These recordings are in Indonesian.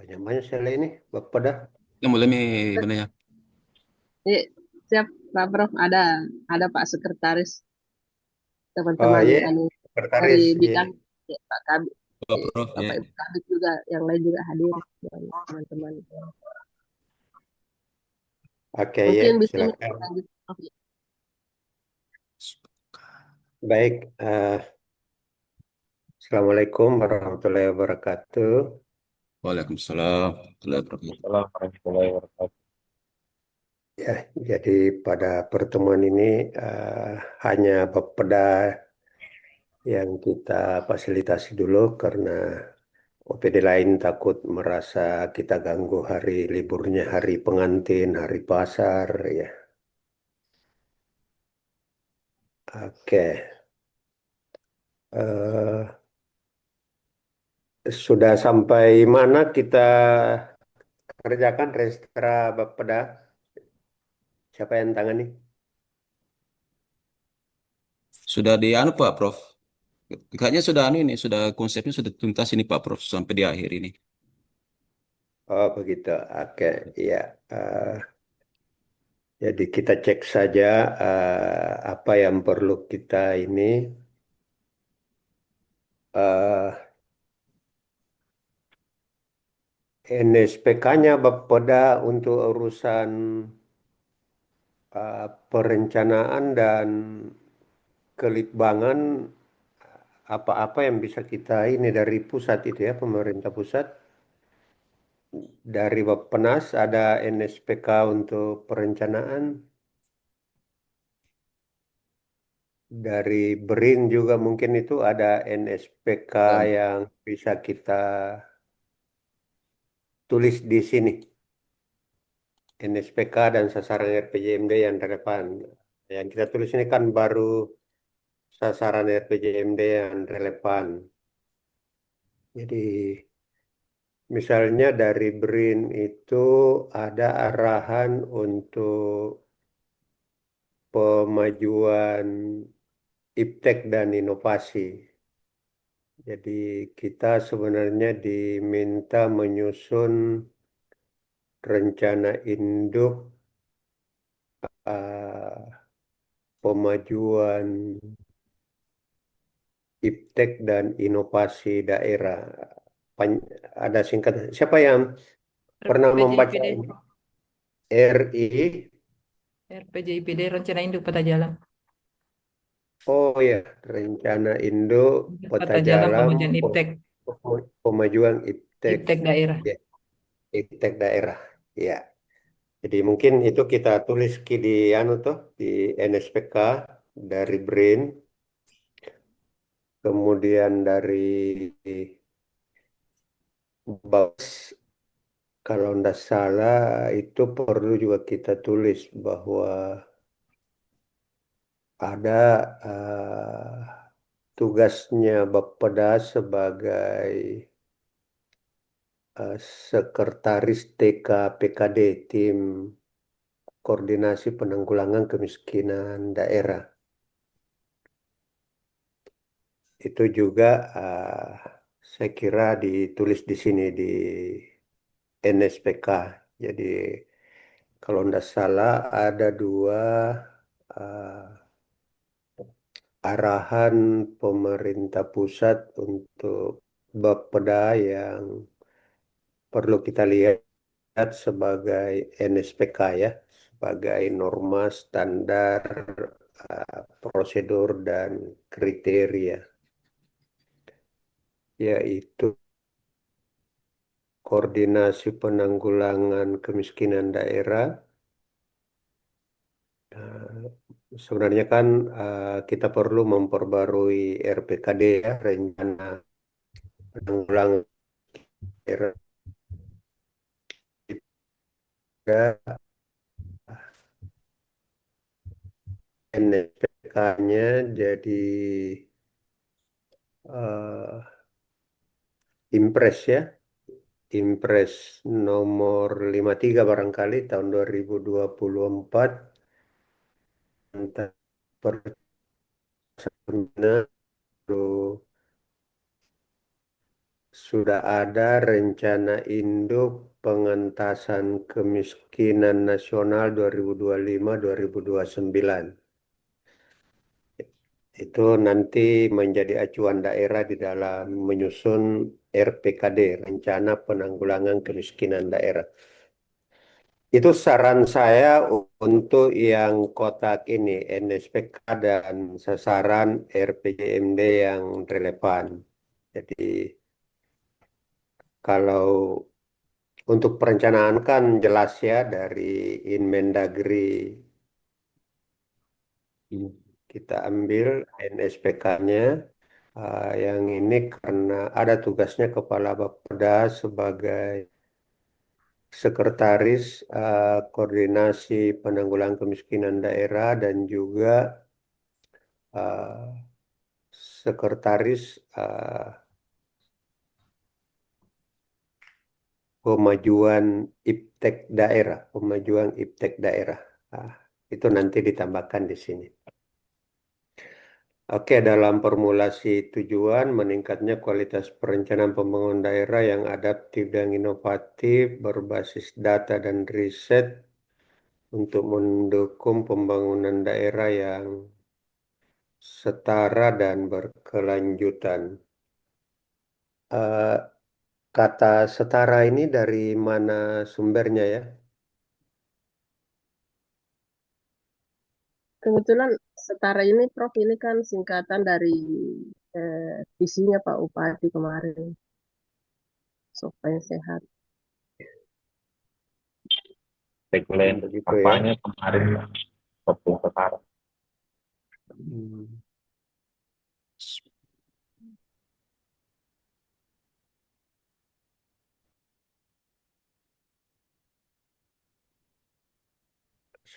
Banyak-banyak sekali ini, Bapak dah. Yang mulai nih mana ya? Eh, siap, Pak Prof. Ada Pak Sekretaris, Oh teman-teman iya, anu dari sekretaris. Iya. bidang, ya, Pak Kabit, Pak Prof Bapak ya. Ibu Kabit juga, yang lain juga hadir, dan teman-teman. Oke, ya, Mungkin bisa silakan. lanjut, Prof. Baik, Assalamualaikum warahmatullahi wabarakatuh. Waalaikumsalam. Warahmatullahi wabarakatuh. Assalamualaikum warahmatullahi wabarakatuh. Ya, jadi pada pertemuan ini eh, hanya Bapeda yang kita fasilitasi dulu karena OPD lain takut merasa kita ganggu hari liburnya, hari pengantin, hari pasar, ya. Oke. Eh, Sudah sampai mana kita kerjakan Restra Bapeda? Siapa yang tangani? Sudah di anu Pak Prof. Kayaknya sudah anu ini, sudah konsepnya sudah tuntas ini Pak Prof sampai di akhir ini. Oh begitu. Oke, iya. Eh, jadi kita cek saja apa yang perlu kita ini. NSPK-nya Bapeda untuk urusan perencanaan dan kelitbangan apa-apa yang bisa kita ini dari pusat itu ya, pemerintah pusat. Dari Bappenas ada NSPK untuk perencanaan. Dari BRIN juga mungkin itu ada NSPK Dan yang bisa kita tulis di sini. NSPK dan sasaran RPJMD yang relevan. Yang kita tulis ini kan baru sasaran RPJMD yang relevan. Jadi misalnya dari BRIN itu ada arahan untuk pemajuan iptek dan inovasi. Jadi kita sebenarnya diminta menyusun rencana induk pemajuan iptek dan inovasi daerah. Ada singkat. Siapa yang pernah membaca RPJIPD, ini? RI? RPJIPD Rencana Induk Peta Jalan. Oh ya, rencana induk peta Peta Jalan jalan Pemajuan Iptek, pemajuan iptek, Iptek daerah. ya, iptek daerah. Ya. Jadi mungkin itu kita tulis di anu tuh di NSPK dari BRIN, kemudian dari BAS kalau tidak salah itu perlu juga kita tulis bahwa ada tugasnya Bapeda sebagai Sekretaris TK PKD Tim Koordinasi Penanggulangan Kemiskinan Daerah. Itu juga saya kira ditulis di sini di NSPK. Jadi kalau tidak salah ada dua uh, arahan pemerintah pusat untuk Bapeda yang perlu kita lihat sebagai NSPK ya, sebagai norma standar prosedur dan kriteria, yaitu koordinasi penanggulangan kemiskinan daerah. Sebenarnya kan kita perlu memperbarui RPKD ya, rencana penanggulangan daerah juga. NPK-nya jadi Impres ya, Impres nomor 53 barangkali tahun 2024 tentang perkebunan sudah ada rencana induk pengentasan kemiskinan nasional 2025-2029. Itu nanti menjadi acuan daerah di dalam menyusun RPKD, Rencana Penanggulangan Kemiskinan Daerah. Itu saran saya untuk yang kotak ini, NSPK dan sasaran RPJMD yang relevan. Jadi kalau untuk perencanaan kan jelas ya dari Inmendagri Iya. kita ambil NSPK-nya. Yang ini karena ada tugasnya Kepala Bapeda sebagai Sekretaris Koordinasi Penanggulangan Kemiskinan Daerah dan juga eh, Sekretaris eh, Pemajuan Iptek Daerah, Pemajuan Iptek Daerah. Ah, itu nanti ditambahkan di sini. Oke, dalam formulasi tujuan meningkatnya kualitas perencanaan pembangunan daerah yang adaptif dan inovatif berbasis data dan riset untuk mendukung pembangunan daerah yang setara dan berkelanjutan. Eh, Kata setara ini dari mana sumbernya ya? Kebetulan setara ini Prof ini kan singkatan dari visinya Pak Bupati kemarin, supaya sehat. tagline Begitu ya. kampanye kemarin Papua Setara. Hmm.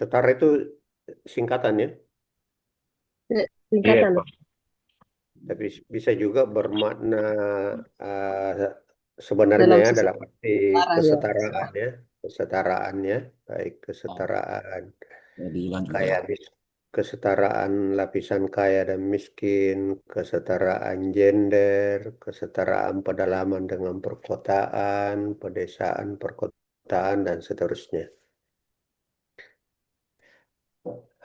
Setara itu singkatannya, Iya, Singkatan Pak. tapi bisa juga bermakna eh, sebenarnya dalam ya sisi dalam arti setara ya. kesetaraan ya, kesetaraannya, baik kesetaraan Keadilan juga. kaya kesetaraan lapisan kaya dan miskin, kesetaraan gender, kesetaraan pedalaman dengan perkotaan, pedesaan, perkotaan dan seterusnya.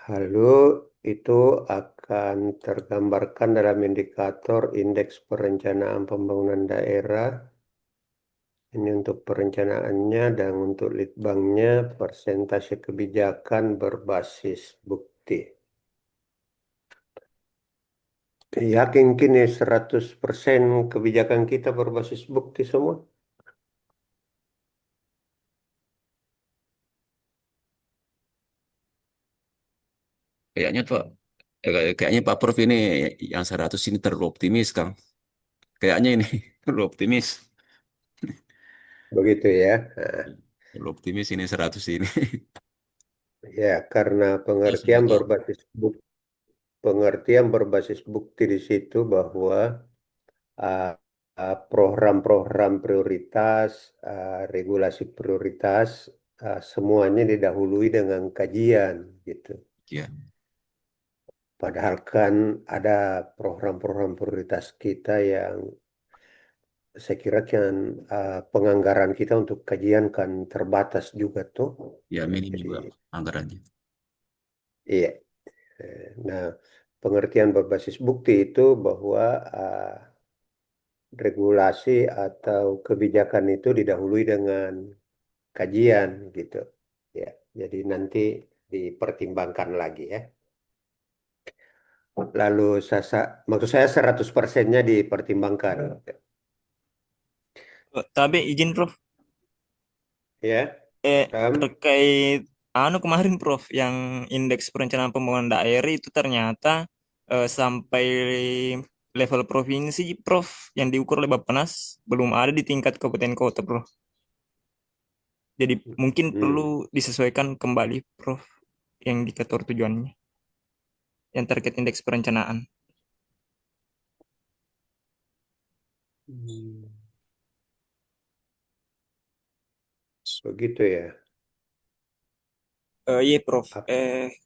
Lalu itu akan tergambarkan dalam indikator indeks perencanaan pembangunan daerah. Ini untuk perencanaannya dan untuk litbangnya persentase kebijakan berbasis bukti. Yakin kini 100% kebijakan kita berbasis bukti semua? Kayaknya Pak, kayaknya Pak Prof ini yang 100 ini terlalu optimis, Kang. Kayaknya ini terlalu optimis. Begitu ya. Nah, Terlalu optimis ini 100 ini. ya, karena Ya semoga. pengertian berbasis bukti di situ bahwa uh, program-program prioritas, regulasi prioritas, semuanya didahului dengan kajian gitu. Ya, Padahal kan ada program-program prioritas kita yang saya kira kan penganggaran kita untuk kajian kan terbatas juga tuh. ya Ya, minim jadi juga anggarannya. iya. Nah, pengertian berbasis bukti itu bahwa regulasi atau kebijakan itu didahului dengan kajian gitu. Ya, jadi nanti dipertimbangkan lagi ya. Lalu maksud saya 100%-nya dipertimbangkan. Tapi izin Prof, Ya, Ram. terkait kemarin Prof yang indeks perencanaan pembangunan daerah itu ternyata sampai level provinsi Prof yang diukur oleh Bappenas belum ada di tingkat kabupaten kota Prof. Jadi mungkin perlu Hmm. disesuaikan kembali Prof yang indikator tujuannya yang terkait indeks perencanaan. Hmm. Begitu ya. Iya Prof. Ap-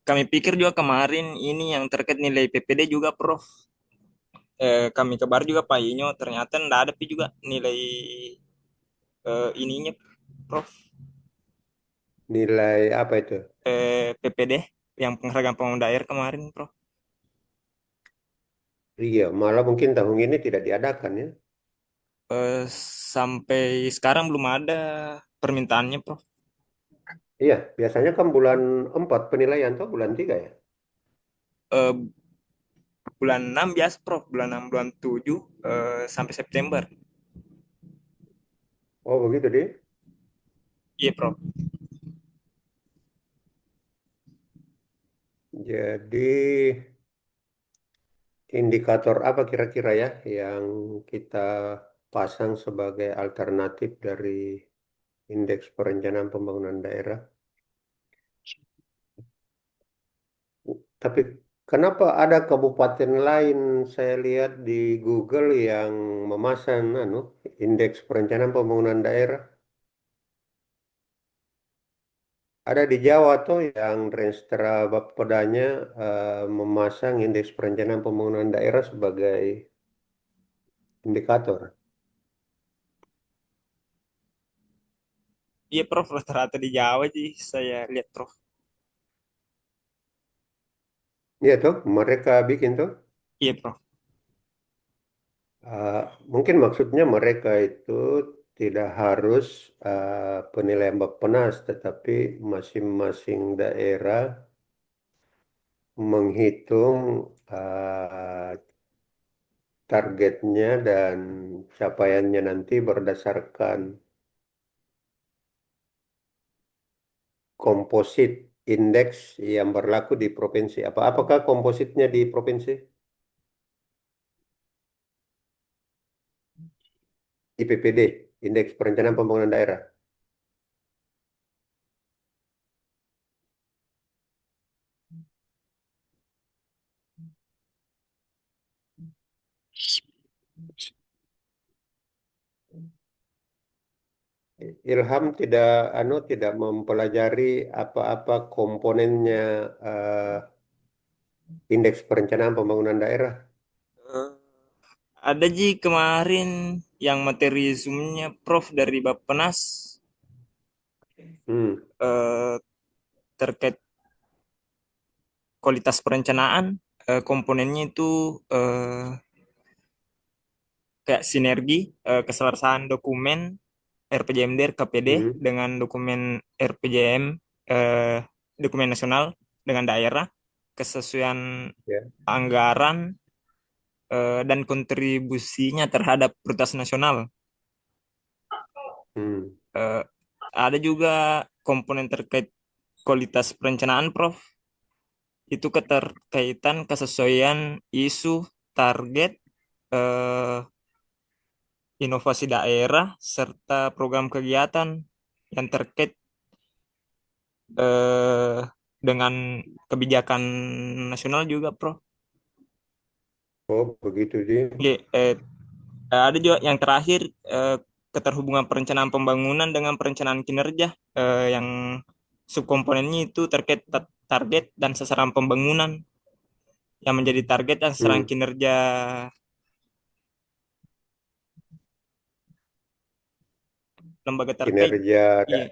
Kami pikir juga kemarin ini yang terkait nilai PPD juga Prof. kami kabar juga Pak Inyo ternyata ndak ada Pi juga nilai ininya Prof. Nilai apa itu? PPD yang penghargaan pembangunan daerah kemarin Prof. Iya, malah mungkin tahun ini tidak diadakan ya. Sampai sekarang belum ada permintaannya Prof. Iya, biasanya kan bulan 4 penilaian atau bulan 3 ya. Eh, bulan 6 biasa Prof, bulan 6 bulan 7 sampai September. Oh begitu deh. Iya Prof. Jadi indikator apa kira-kira ya yang kita pasang sebagai alternatif dari indeks perencanaan pembangunan daerah? Tapi kenapa ada kabupaten lain saya lihat di Google yang memasang indeks perencanaan pembangunan daerah? Ada di Jawa tuh yang Renstra Bapedanya memasang indeks perencanaan pembangunan daerah sebagai indikator. Iya Prof, rata-rata di Jawa sih saya lihat Prof. Iya tuh, mereka bikin tuh. Iya Prof. Uh, Mungkin maksudnya mereka itu tidak harus penilaian Bappenas, tetapi masing-masing daerah menghitung targetnya dan capaiannya nanti berdasarkan komposit indeks yang berlaku di provinsi. Apakah kompositnya di provinsi? IPPD, Indeks Perencanaan Pembangunan Daerah. Ilham tidak mempelajari apa-apa komponennya eh, Indeks Perencanaan Pembangunan Daerah. Eh, ada Ji kemarin yang materi Zoom-nya Prof dari Bappenas Hmm, eh, terkait kualitas perencanaan, komponennya itu kayak sinergi, keselarasan dokumen RPJMD, RKPD hmm, dengan dokumen RPJM, eh, dokumen nasional dengan daerah, kesesuaian ya, anggaran dan kontribusinya terhadap prioritas nasional. hmm, Eh, ada juga komponen terkait kualitas perencanaan, Prof. Itu keterkaitan kesesuaian isu, target, eh, inovasi daerah, serta program kegiatan yang terkait eh, dengan kebijakan nasional juga, Prof. oh begitu dia. Oke, ada juga yang terakhir keterhubungan perencanaan pembangunan dengan perencanaan kinerja yang subkomponennya itu terkait target dan sasaran pembangunan yang menjadi target dan sasaran Hmm, kinerja lembaga terkait. kinerja Iya,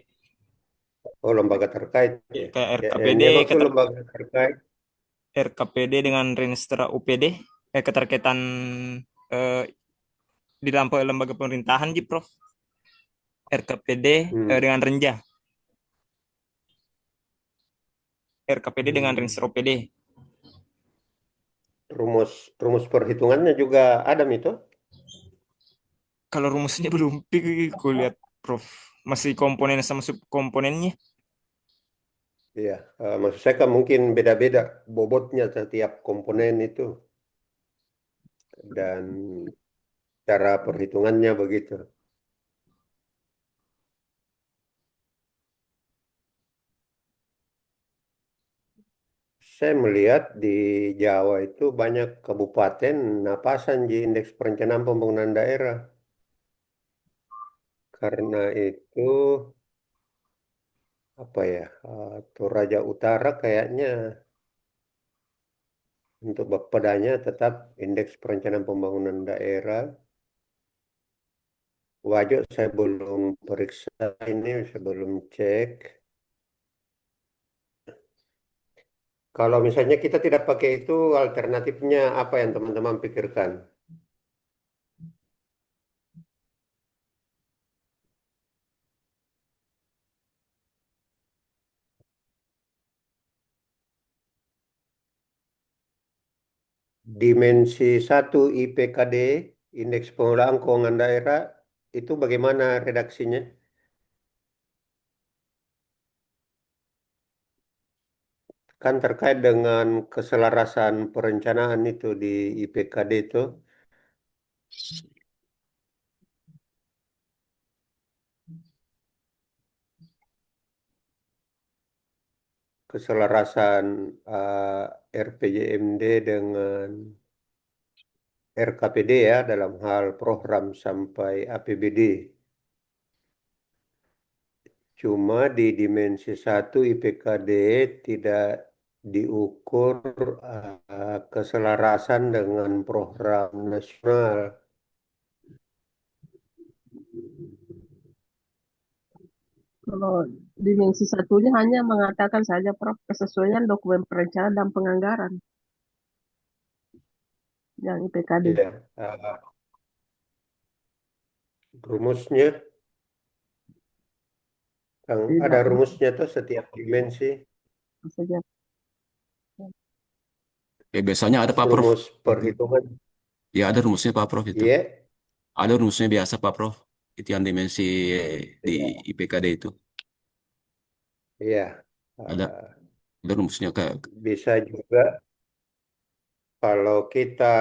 lembaga terkait iya, ya. kayak Ya, yang RKPD, dia maksud lembaga terkait. RKPD dengan Renstra UPD, keterkaitan eh, di dalam lembaga pemerintahan, Ji, Prof. RKPD Hmm, dengan Renja, RKPD dengan hmm. Renstra UPD. Rumus rumus perhitungannya juga ada itu. Kalau rumusnya belum pik, aku lihat Prof. Masih komponen sama subkomponennya. Iya, maksud saya kan mungkin beda-beda bobotnya setiap komponen itu dan cara perhitungannya begitu. Saya melihat di Jawa itu banyak kabupaten napasan di Indeks Perencanaan Pembangunan Daerah. Karena itu apa ya, Toraja Utara kayaknya untuk Bapedanya tetap indeks perencanaan pembangunan daerah. Wajib saya belum periksa ini, saya belum cek. Kalau misalnya kita tidak pakai itu, alternatifnya apa yang teman-teman pikirkan? Dimensi 1 IPKD, Indeks Pengelolaan Keuangan Daerah, itu bagaimana redaksinya? Kan terkait dengan keselarasan perencanaan itu di IPKD itu, keselarasan RPJMD dengan RKPD ya dalam hal program sampai APBD. Cuma di dimensi 1 IPKD tidak diukur keselarasan dengan program nasional. Kalau dimensi satunya hanya mengatakan saja, Prof, kesesuaian dokumen perencanaan dan penganggaran yang IPKD. Ya, rumusnya, Kang, ada Tidak rumusnya tuh setiap dimensi, saja. Biasanya ada Pak Prof. rumus perhitungan. Ya ada rumusnya Pak Prof itu. Iya, Ada rumusnya biasa Pak Prof. Itu yang dimensi di iya, IPKD itu. iya. Ada, Eh, ada rumusnya kayak bisa juga kalau kita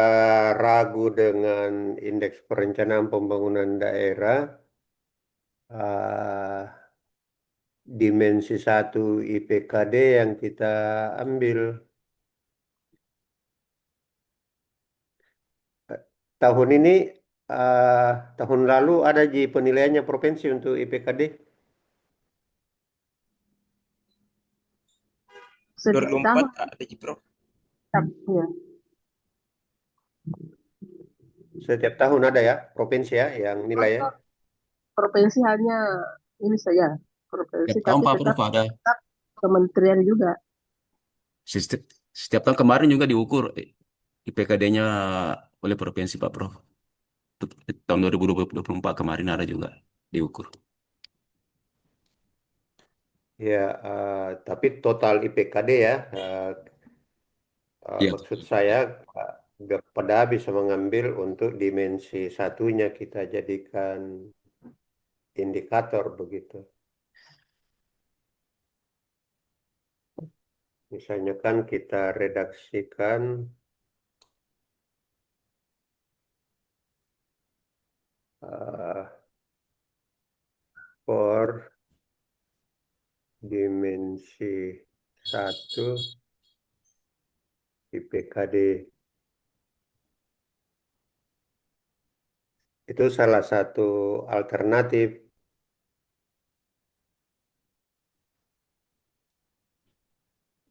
ragu dengan indeks perencanaan pembangunan daerah, eh, dimensi 1 IPKD yang kita ambil. Tahun ini, eh, tahun lalu ada di penilaiannya provinsi untuk IPKD. Setiap 2004 tahun ada Ji, Prof. ya, Setiap tahun ada ya, provinsi ya yang nilai ya. provinsi hanya ini saja, provinsi, setiap tahun tapi Pak tetap Prof ada. kementerian juga. Setiap, setiap tahun kemarin juga diukur IPKD-nya oleh provinsi Pak Prof. Tahun 2024 kemarin ada juga diukur. Ya, tapi total IPKD ya. Iya, Maksud saya, eh, Bapeda bisa mengambil untuk dimensi satunya kita jadikan indikator begitu. Misalnya kan kita redaksikan eh, for dimensi 1 IPKD. Itu salah satu alternatif.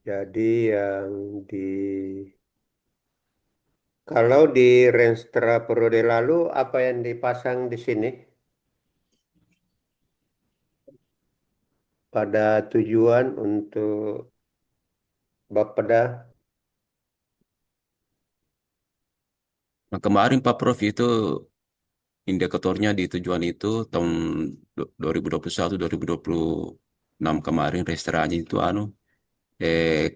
Jadi yang di kalau di Renstra periode lalu apa yang dipasang di sini pada tujuan untuk Bapeda? nah, kemarin Pak Prof itu indikatornya di tujuan itu tahun 2021-2026 kemarin restorannya itu eh,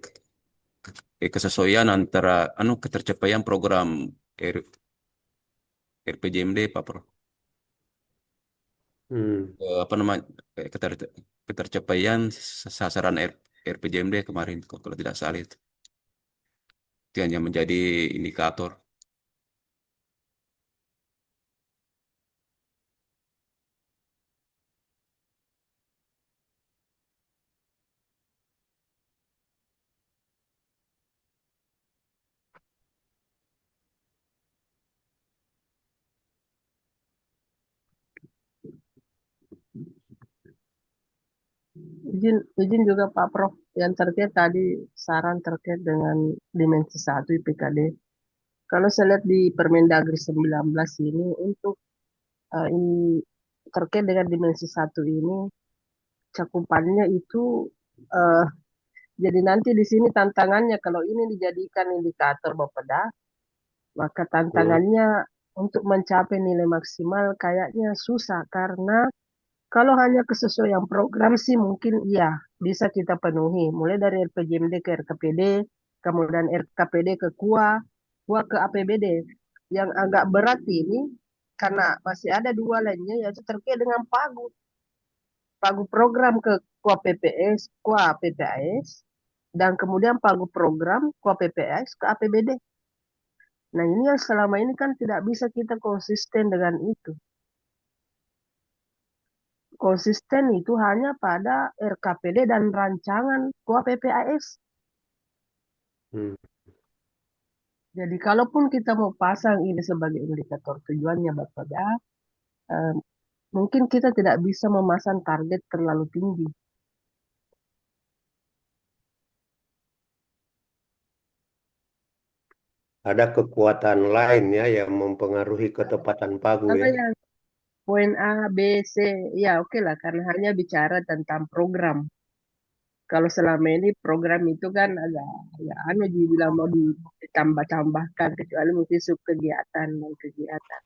kesesuaian antara ketercapaian program RPJMD Pak Prof. Hmm. Apa namanya ketercapaian sasaran RPJMD kemarin kalau tidak salah itu hanya menjadi indikator. izin juga Pak Prof yang terkait tadi saran terkait dengan dimensi satu IPKD. Kalau saya lihat di Permendagri 19 ini untuk ini terkait dengan dimensi satu ini cakupannya itu eh, jadi nanti di sini tantangannya kalau ini dijadikan indikator Bapeda, maka Hmm. tantangannya untuk mencapai nilai maksimal kayaknya susah karena kalau hanya kesesuaian program sih mungkin iya bisa kita penuhi. Mulai dari RPJMD ke RKPD, kemudian RKPD ke KUA, KUA ke APBD. Yang agak berat ini karena masih ada dua lainnya yaitu terkait dengan pagu. Pagu program ke KUA PPS, KUA PPAS, dan kemudian pagu program KUA PPAS ke APBD. Nah ini yang selama ini kan tidak bisa kita konsisten dengan itu. Konsisten itu hanya pada RKPD dan rancangan KUA PPAS. Hmm. Jadi kalaupun kita mau pasang ini sebagai indikator tujuannya Bapeda, eh, mungkin kita tidak bisa memasang target terlalu tinggi. Ada kekuatan lain ya yang mempengaruhi ketepatan pagu Karena ya. yang poin A, B, C, ya oke lah karena hanya bicara tentang program. Kalau selama ini program itu kan agak ya anu dibilang mau ditambah-tambahkan kecuali mungkin sub kegiatan dan kegiatan.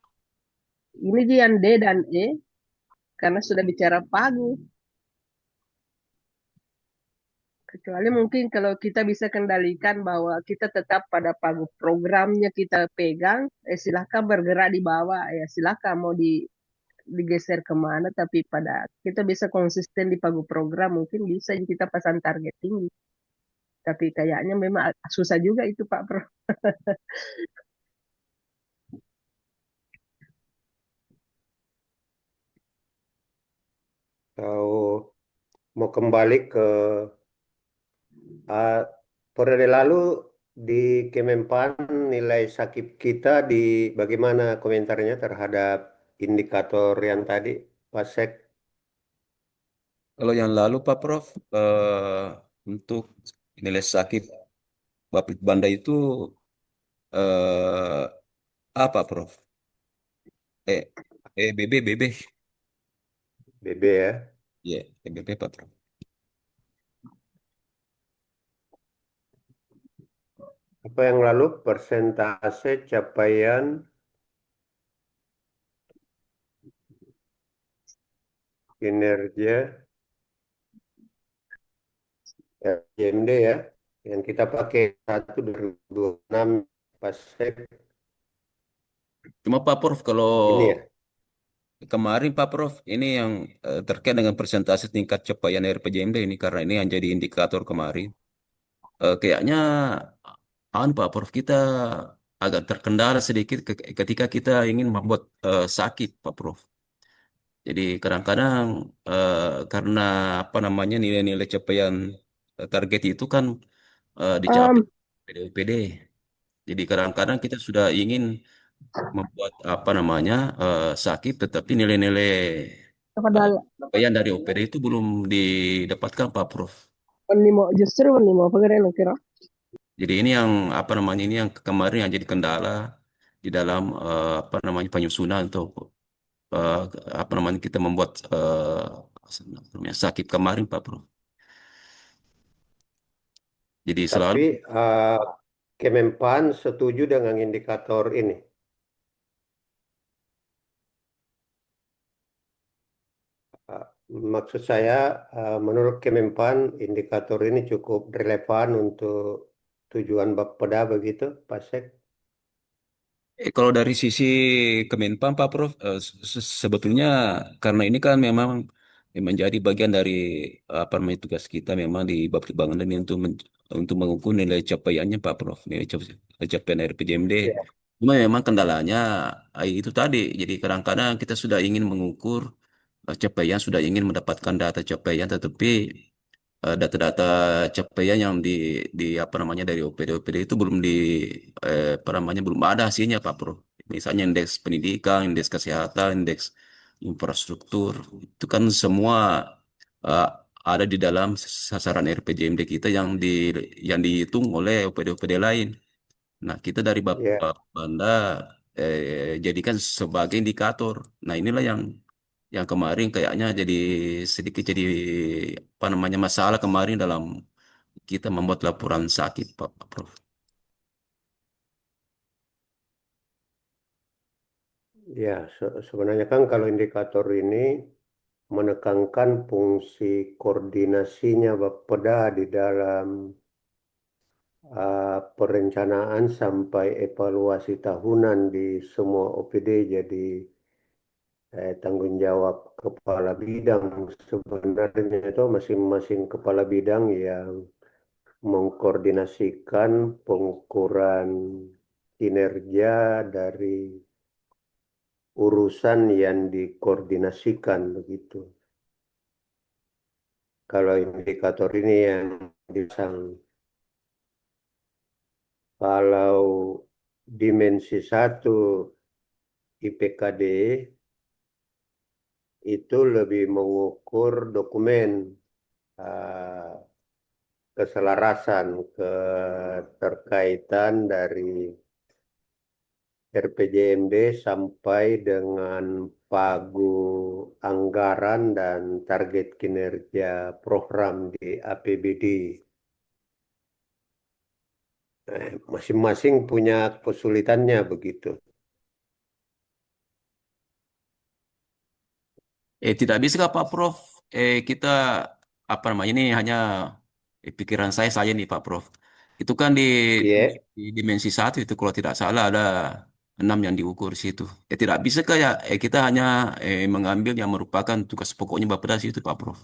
Ini dia yang D dan E karena sudah bicara pagu. Kecuali mungkin kalau kita bisa kendalikan bahwa kita tetap pada pagu programnya kita pegang, silahkan bergerak di bawah, ya silahkan mau digeser kemana, tapi pada kita bisa konsisten di pagu program, mungkin bisa kita pasang target tinggi. Tapi kayaknya memang susah juga itu Pak Pro. Kalau mau kembali ke uh, periode lalu di Kemenpan nilai sakit kita di bagaimana komentarnya terhadap indikator yang tadi, Pak Sek? Kalau yang lalu Pak Prof, untuk nilai sakit Bapit Banda itu eh, apa Prof? Eh, BB, BB ya. ya, BB Pak Prof. Apa yang lalu persentase capaian kinerja JMD ya yang kita pakai 1 2026 Pak Sek Cuma Pak Prof, kalau ini ya. kemarin Pak Prof, ini yang terkait dengan persentase tingkat capaian RPJMD ini karena ini yang jadi indikator kemarin. Kayaknya Pak Prof, kita agak terkendala sedikit ketika kita ingin membuat sakit Pak Prof. Jadi kadang-kadang karena apa namanya nilai-nilai capaian target itu kan dicapai Um, PD. Jadi kadang-kadang kita sudah ingin membuat apa namanya sakit, tetapi nilai-nilai kepada eh, capaian dari OPD itu belum didapatkan Pak Prof. penimo justru penimo pengen kira. Jadi ini yang apa namanya ini yang kemarin yang jadi kendala di dalam apa namanya penyusunan untuk eh, apa namanya kita membuat namanya sakit kemarin Pak Prof. Jadi selalu Tapi Kemenpan setuju dengan indikator ini. Uh, Maksud saya, menurut Kemenpan, indikator ini cukup relevan untuk tujuan Bapeda begitu, Pak Sek. Kalau dari sisi Kemenpan, Pak Prof, sebetulnya karena ini kan memang menjadi bagian dari apa namanya tugas kita memang di Bappenas Bangunan ini untuk mengukur nilai capaiannya, Pak Prof, nilai capaian RPJMD. Ya. Cuma memang kendalanya itu tadi. Jadi kadang-kadang kita sudah ingin mengukur capaian, sudah ingin mendapatkan data capaian, tetapi data-data capaian yang di apa namanya dari OPD itu belum apa namanya belum ada hasilnya Pak Bro. Misalnya indeks pendidikan, indeks kesehatan, indeks infrastruktur itu kan semua eh, ada di dalam sasaran RPJMD kita yang dihitung oleh OPD-OPD lain. Nah, kita dari Ya, Bapenda jadikan sebagai indikator. Nah, inilah yang kemarin kayaknya jadi apa namanya masalah kemarin dalam kita membuat laporan sakit, Pak Prof. ya, sebenarnya kan kalau indikator ini menekankan fungsi koordinasinya Bapeda di dalam perencanaan sampai evaluasi tahunan di semua OPD. Jadi tanggung jawab kepala bidang sebenarnya itu masing-masing kepala bidang yang mengkoordinasikan pengukuran kinerja dari urusan yang dikoordinasikan begitu. Kalau indikator ini yang disang, kalau dimensi satu IPKD itu lebih mengukur dokumen, eh, keselarasan, keterkaitan dari RPJMD sampai dengan pagu anggaran dan target kinerja program di APBD. Masing-masing punya kesulitannya begitu. Tidak bisa kah, Pak Prof? Kita apa namanya ini hanya pikiran saya saja nih, Pak Prof. Itu kan Iya, di dimensi satu itu kalau tidak salah ada 6 yang diukur di situ. Tidak bisa kayak kita hanya mengambil yang merupakan tugas pokoknya Bapeda itu, Pak Prof.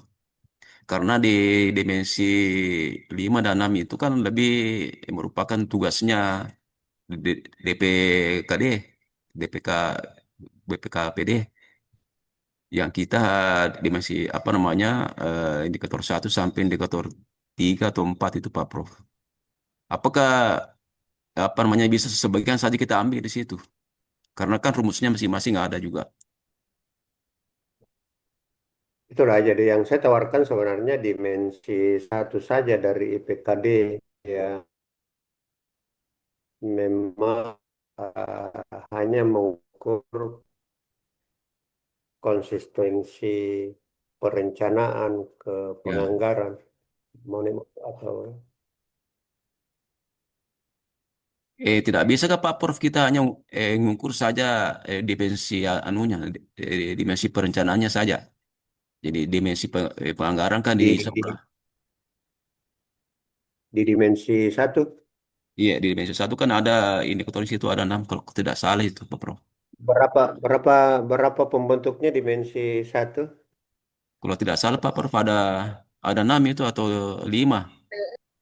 Karena di dimensi 5 dan 6 itu kan lebih merupakan tugasnya DPKD, DPK, BPKPD yang kita dimensi apa namanya indikator 1 sampai indikator 3 atau 4 itu Pak Prof. Apakah apa namanya bisa sebagian saja kita ambil di situ? Karena kan rumusnya masing-masing ada juga. itulah jadi yang saya tawarkan sebenarnya dimensi satu saja dari IPKD yang memang hanya mengukur konsistensi perencanaan ke Ya. penganggaran atau Tidak bisa kan Pak Prof kita hanya mengukur saja dimensi anunya, dimensi perencanaannya saja. Jadi dimensi penganggaran kan di, dihisapkan. di dimensi satu. Iya, di dimensi 1 kan ada indikator di situ ada 6 kalau tidak salah itu Pak Prof. Berapa berapa berapa pembentuknya dimensi satu? Kalau tidak salah Pak Prof ada 6 itu atau 5,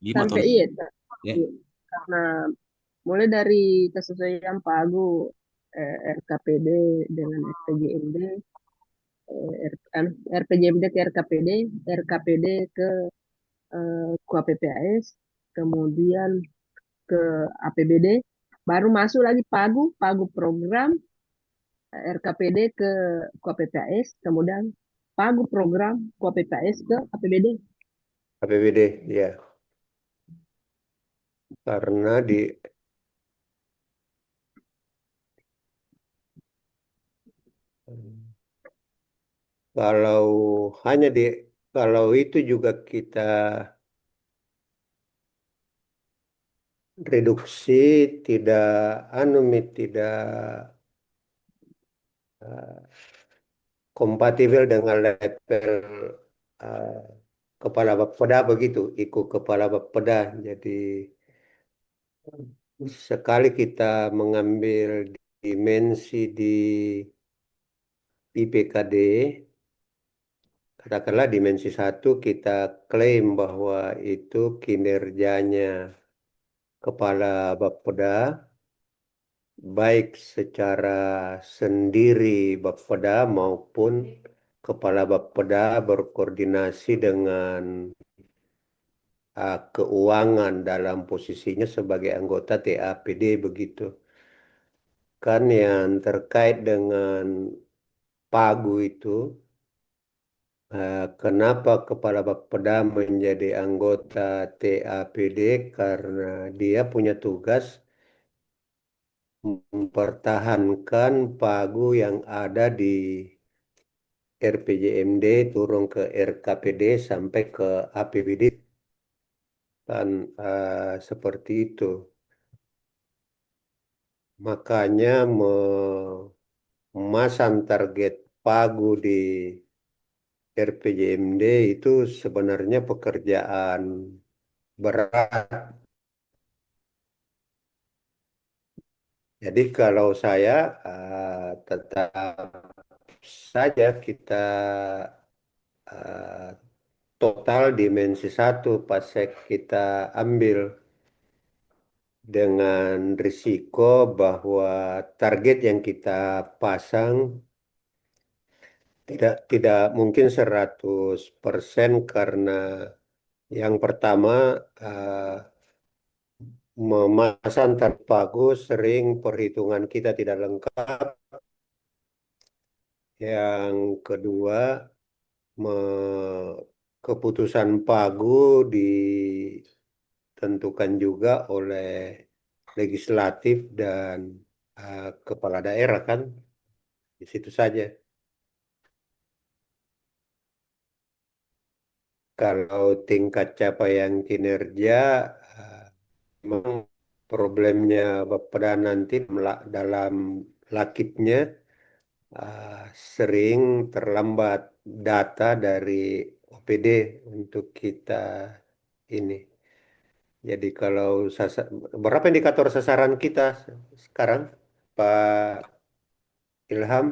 5 atau Sampai 6. iya, Ya. karena mulai dari kesesuaian pagu RKPD dengan RPJMD, RPJMD ke RKPD, RKPD ke KUAPPAS, kemudian ke APBD, baru masuk lagi pagu, pagu program RKPD ke KUAPPAS, kemudian pagu program KUAPPAS ke APBD. APBD ya, karena kalau hanya kalau itu juga kita reduksi, tidak tidak eh, kompatibel dengan level eh, kepala Bapeda begitu, ikut kepala Bapeda. Jadi sekali kita mengambil dimensi di IPKD, katakanlah dimensi satu kita klaim bahwa itu kinerjanya kepala Bapeda, baik secara sendiri Bapeda maupun kepala Bapeda berkoordinasi dengan keuangan dalam posisinya sebagai anggota TAPD begitu. Kan yang terkait dengan pagu itu Kenapa Kepala Bapeda menjadi anggota TAPD? Karena dia punya tugas mempertahankan pagu yang ada di RPJMD turun ke RKPD sampai ke APBD kan, seperti itu. Makanya memasang target pagu di RPJMD itu sebenarnya pekerjaan berat. Jadi kalau saya tetap saja kita eh, total dimensi satu pasek kita ambil dengan risiko bahwa target yang kita pasang tidak mungkin 100% karena yang pertama eh, memasang target bagus sering perhitungan kita tidak lengkap. Yang kedua, keputusan Pagu ditentukan juga oleh legislatif dan kepala daerah kan di situ saja. Kalau tingkat capaian kinerja, eh, memang problemnya Bapeda nanti dalam lakipnya eh, sering terlambat data dari OPD untuk kita ini. Jadi kalau berapa indikator sasaran kita sekarang, Pak Ilham?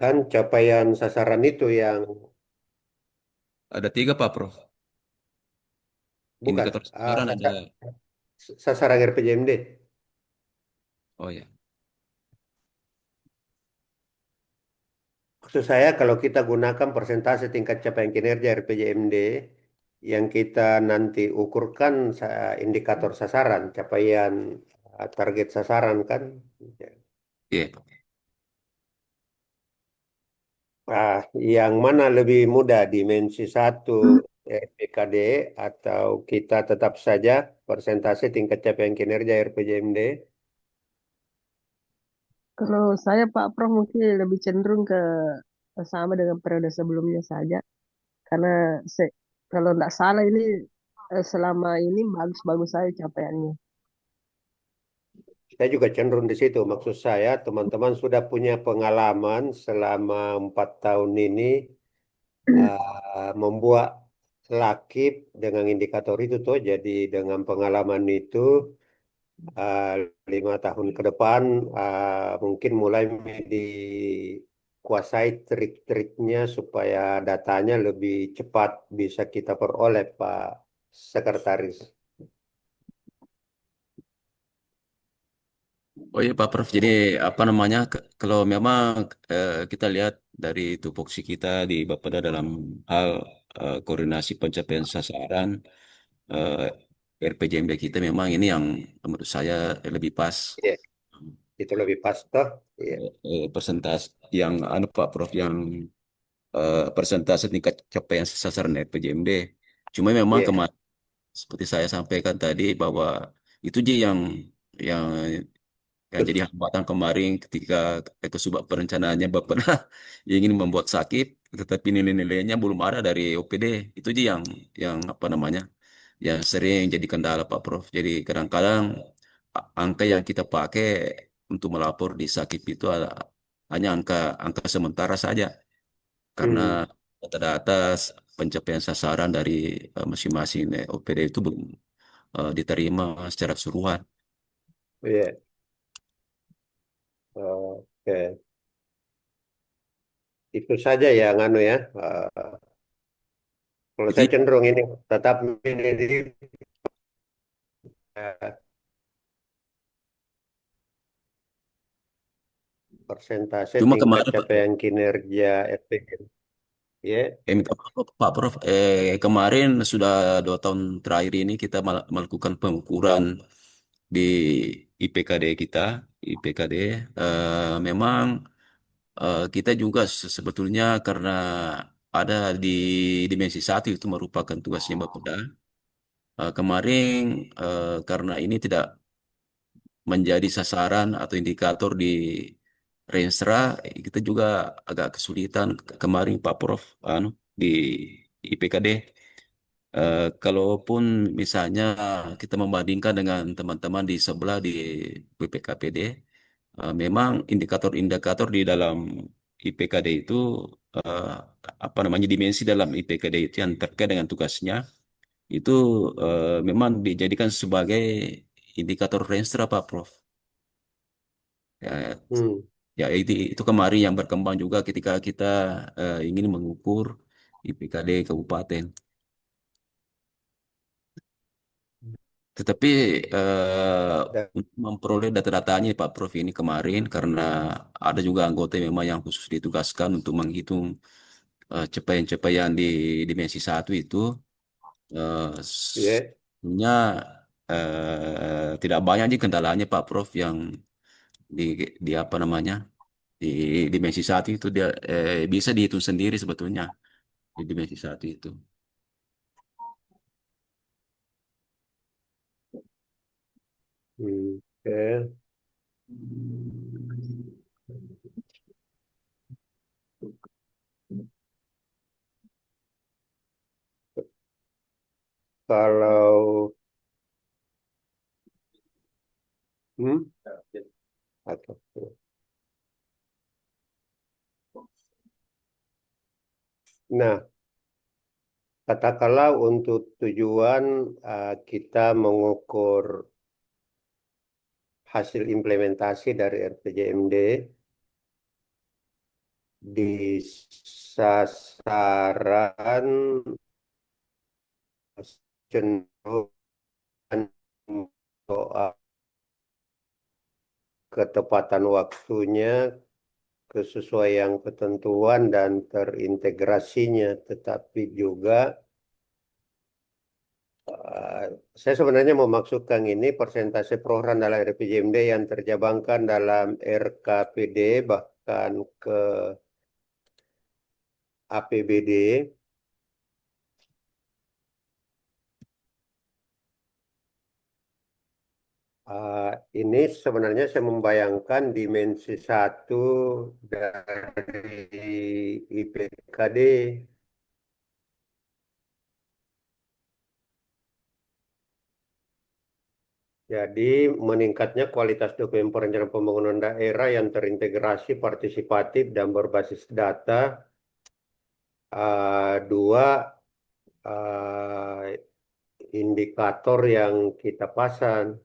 Kan capaian sasaran itu yang Ada 3 Pak Prof. bukan Indikator sasaran ada. sasaran RPJMD. Oh ya. Maksud saya kalau kita gunakan persentase tingkat capaian kinerja RPJMD yang kita nanti ukurkan indikator sasaran, capaian target sasaran kan. Iya. Yang mana lebih mudah, dimensi satu RPKD atau kita tetap saja persentase tingkat capaian kinerja RPJMD? Kalau saya Pak Prof mungkin lebih cenderung ke sama dengan periode sebelumnya saja. Karena kalau tidak salah ini selama ini bagus-bagus saya capaiannya. Saya juga cenderung di situ. Maksud saya, teman-teman sudah punya pengalaman selama 4 tahun ini membuat lakip dengan indikator itu tuh. Jadi dengan pengalaman itu, uh, 5 tahun ke depan mungkin mulai dikuasai trik-triknya supaya datanya lebih cepat bisa kita peroleh, Pak Sekretaris. Oh iya Pak Prof. Jadi apa namanya kalau memang kita lihat dari tupoksi kita di Bapeda dalam hal koordinasi pencapaian sasaran RPJMD kita memang ini yang menurut saya lebih pas. Iya, itu lebih pas toh. Iya, Persentase yang anu Pak Prof yang persentase tingkat capaian sasaran RPJMD. Cuma memang iya. kemarin seperti saya sampaikan tadi bahwa itu aja yang yang jadi hambatan kemarin ketika Ekosubag perencanaannya Bapak ingin membuat sakit, tetapi nilai-nilainya belum ada dari OPD. Itu aja yang apa namanya, yang sering jadi kendala Pak Prof. Jadi kadang-kadang angka yang kita pakai untuk melapor di sakit itu hanya angka angka sementara saja, karena Hmm, data-data pencapaian sasaran dari masing-masing OPD itu belum diterima secara keseluruhan. iya. Oke. Itu saja ya, nganu ya. Kalau Itu saya cenderung ini tetap ini eh, persentase cuma tingkat kemarin Pak, capaian kinerja FPM. Ya, minta maaf, Pak Prof, kemarin sudah 2 tahun terakhir ini kita melakukan pengukuran di IPKD kita, IPKD memang kita juga sebetulnya karena ada di dimensi satu itu merupakan tugasnya Bapeda. Kemarin karena ini tidak menjadi sasaran atau indikator di Renstra, kita juga agak kesulitan kemarin Pak Prof di IPKD. Kalaupun misalnya kita membandingkan dengan teman-teman di sebelah di BPKPD, memang indikator-indikator di dalam IPKD itu eh, apa namanya dimensi dalam IPKD itu yang terkait dengan tugasnya itu memang dijadikan sebagai indikator Renstra Pak Prof. Ya, Hmm. ya itu kemarin yang berkembang juga ketika kita ingin mengukur IPKD kabupaten. Tetapi Dan, untuk memperoleh data-datanya Pak Prof ini kemarin karena ada juga anggota yang memang yang khusus ditugaskan untuk menghitung capaian-capaian di dimensi satu itu ya, sebenarnya tidak banyak aja kendalanya Pak Prof yang di di apa namanya di dimensi satu itu dia bisa dihitung sendiri sebetulnya di dimensi satu itu. oke. Kalau hmm, atau nah, katakanlah untuk tujuan kita mengukur hasil implementasi dari RPJMD di sasaran cenderung soal ketepatan waktunya, kesesuaian ketentuan dan terintegrasinya, tetapi juga eh, saya sebenarnya memaksudkan ini persentase program dalam RPJMD yang terjabangkan dalam RKPD bahkan ke APBD. Eh, ini sebenarnya saya membayangkan dimensi satu dari IPKD. Jadi meningkatnya kualitas dokumen perencanaan pembangunan daerah yang terintegrasi, partisipatif, dan berbasis data. Dua indikator yang kita pasang.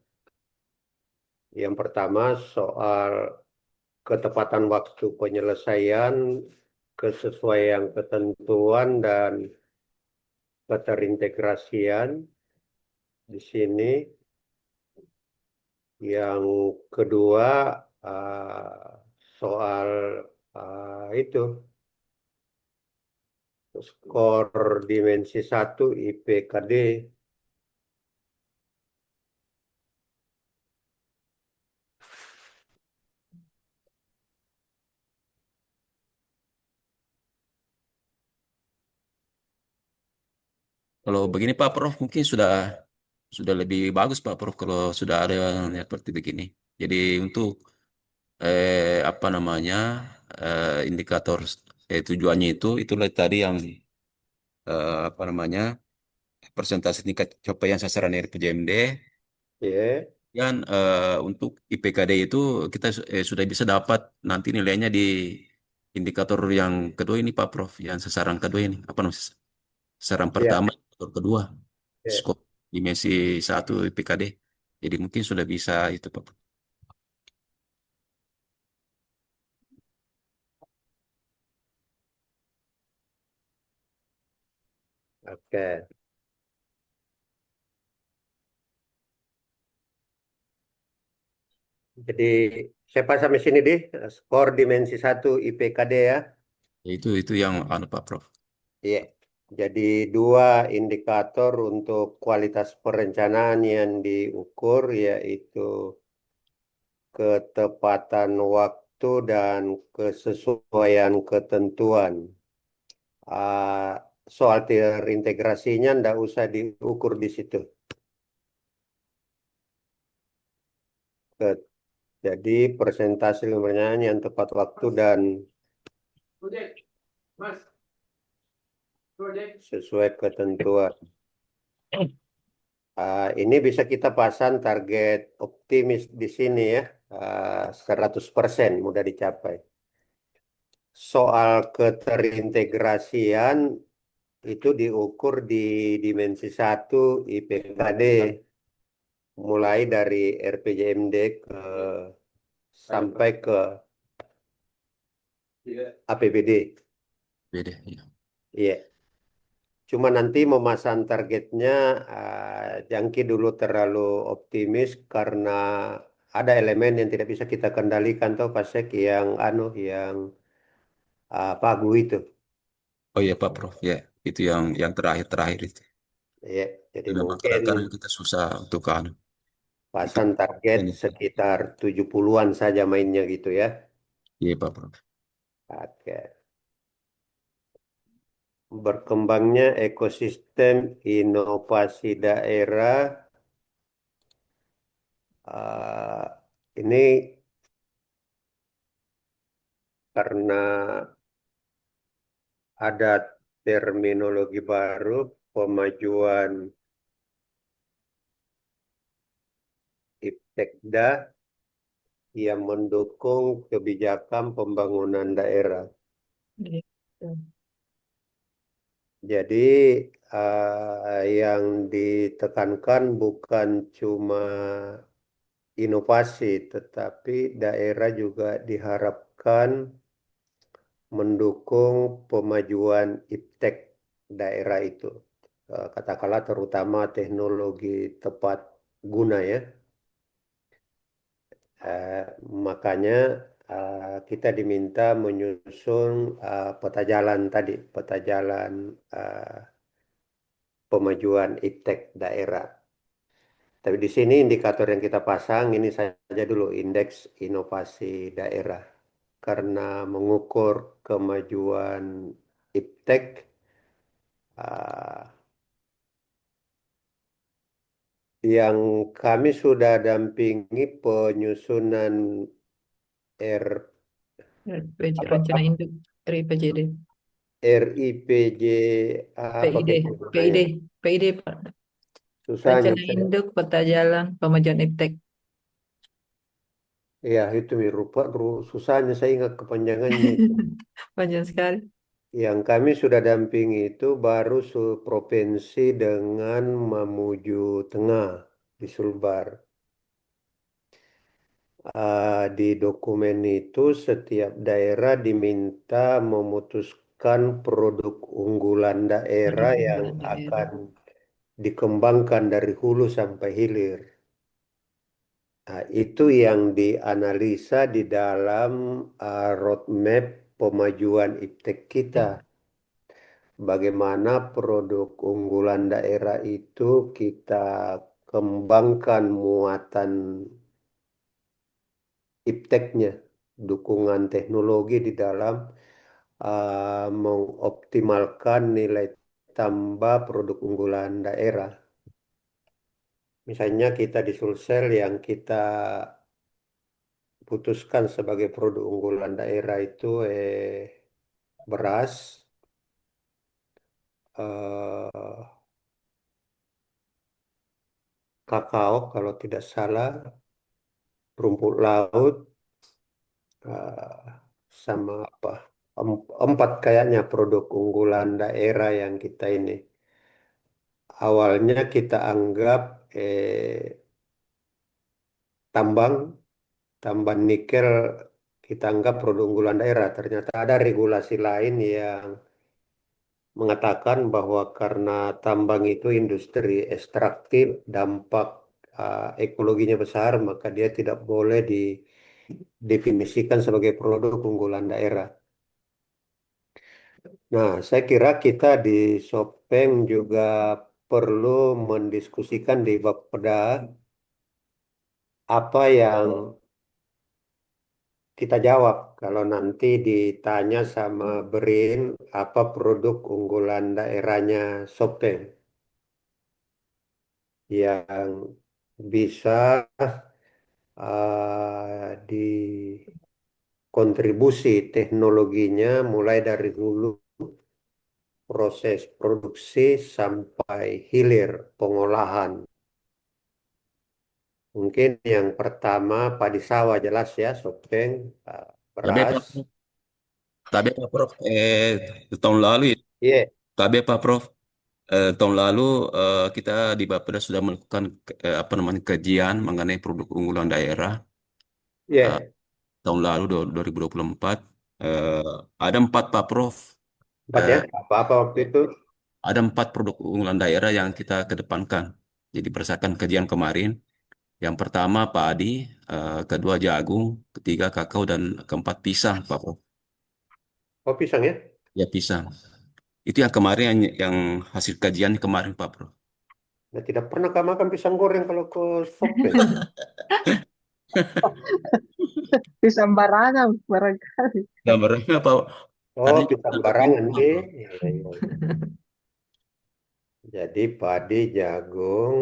Yang pertama soal ketepatan waktu penyelesaian, kesesuaian ketentuan, dan keterintegrasian di sini. Yang kedua soal itu skor dimensi satu IPKD. Kalau begini Pak Prof mungkin sudah lebih bagus Pak Prof kalau sudah ada yang seperti begini. Jadi untuk apa namanya indikator tujuannya itu itulah tadi yang apa namanya persentase tingkat capaian sasaran RPJMD. Ya, Dan untuk IPKD itu kita sudah bisa dapat nanti nilainya di indikator yang kedua ini Pak Prof, yang sasaran kedua ini apa namanya? Sasaran ya, pertama, indikator kedua, ya. skop dimensi satu IPKD. Jadi mungkin sudah bisa itu Pak Prof. Oke. Jadi saya pas sampai sini deh skor dimensi satu IPKD ya. Itu yang anu Pak Prof. Iya. Jadi dua indikator untuk kualitas perencanaan yang diukur yaitu ketepatan waktu dan kesesuaian ketentuan. Soal terintegrasinya ndak usah diukur di situ. Ke- Jadi persentase kemenangan yang tepat waktu dan sesuai ketentuan. Ini bisa kita pasang target optimis di sini ya, 100% mudah dicapai. Soal keterintegrasian itu diukur di dimensi 1 IPKD, mulai dari RPJMD sampai ke APBD. Beda, ya. Iya. Cuma nanti memasang targetnya, Jangki dulu terlalu optimis karena ada elemen yang tidak bisa kita kendalikan tuh Pasek yang yang pagu itu. Oh iya Pak Prof, ya itu yang terakhir itu. Ya, jadi Itu memang mungkin kadang-kadang kita susah untuk pasang target ini. sekitar 70-an saja mainnya gitu ya. Iya Pak Prof. Oke. Berkembangnya ekosistem inovasi daerah, ini karena ada terminologi baru, pemajuan IPTEKDA yang mendukung kebijakan pembangunan daerah. Gitu. Jadi yang ditekankan bukan cuma inovasi, tetapi daerah juga diharapkan mendukung pemajuan IPTEK daerah itu. Katakanlah terutama teknologi tepat guna ya. Eh, Makanya kita diminta menyusun peta jalan tadi, peta jalan pemajuan IPTEK daerah. Tapi di sini indikator yang kita pasang ini saja dulu indeks inovasi daerah. Karena mengukur kemajuan IPTEK, ah, yang kami sudah dampingi penyusunan R RPG, apa, rencana induk RIPJD. RIPJ apa PID, gitu PID, namanya. PID Pak. Susahnya Rencana saya. induk peta jalan pemajuan iptek. Ya itu rupa susahnya saya ingat kepanjangannya itu. Panjang sekali. Yang kami sudah dampingi itu baru provinsi dengan Mamuju Tengah di Sulbar. Di dokumen itu setiap daerah diminta memutuskan produk unggulan daerah Produk yang unggulan akan daerah. dikembangkan dari hulu sampai hilir. Itu yang dianalisa di dalam roadmap pemajuan IPTEK kita. Bagaimana produk unggulan daerah itu kita kembangkan muatan ipteknya, dukungan teknologi di dalam mengoptimalkan nilai tambah produk unggulan daerah. Misalnya kita di Sulsel yang kita putuskan sebagai produk unggulan daerah itu beras, eh, kakao kalau tidak salah, rumput laut, eh, sama apa? Empat kayaknya produk unggulan daerah yang kita ini. Awalnya kita anggap tambang, tambang nikel kita anggap produk unggulan daerah. Ternyata ada regulasi lain yang mengatakan bahwa karena tambang itu industri ekstraktif, dampak ekologinya besar, maka dia tidak boleh didefinisikan sebagai produk unggulan daerah. Nah, saya kira kita di Sopeng juga perlu mendiskusikan di Bapeda apa yang kita jawab kalau nanti ditanya sama Berin apa produk unggulan daerahnya Sopeng yang bisa dikontribusi teknologinya mulai dari dulu proses produksi sampai hilir pengolahan. Mungkin yang pertama padi sawah jelas ya, Sopeng, Tapi beras. Pak, Pak Prof, tahun lalu ya, Iya, Pak Prof, tahun lalu kita di Bapeda sudah melakukan apa namanya kajian mengenai produk unggulan daerah. Eh, iya. Tahun lalu 2024 eh, ada empat Pak Prof. Empat ya, Eh, apa-apa waktu itu. ada empat produk unggulan daerah yang kita kedepankan. Jadi berdasarkan kajian kemarin, yang pertama padi, kedua jagung, ketiga kakao, dan keempat pisang, Pak Prof. Oh, pisang ya. Ya pisang. Itu yang kemarin yang hasil kajian kemarin, Pak Prof. Nah, tidak pernah kamu makan pisang goreng kalau ke Sopeng. Di sembarangan barangkali. Gambarnya Pak, Oh, ada pisang yang kepingin, barangan Pak sih. Prof. Iya, iya, iya. Jadi padi, jagung,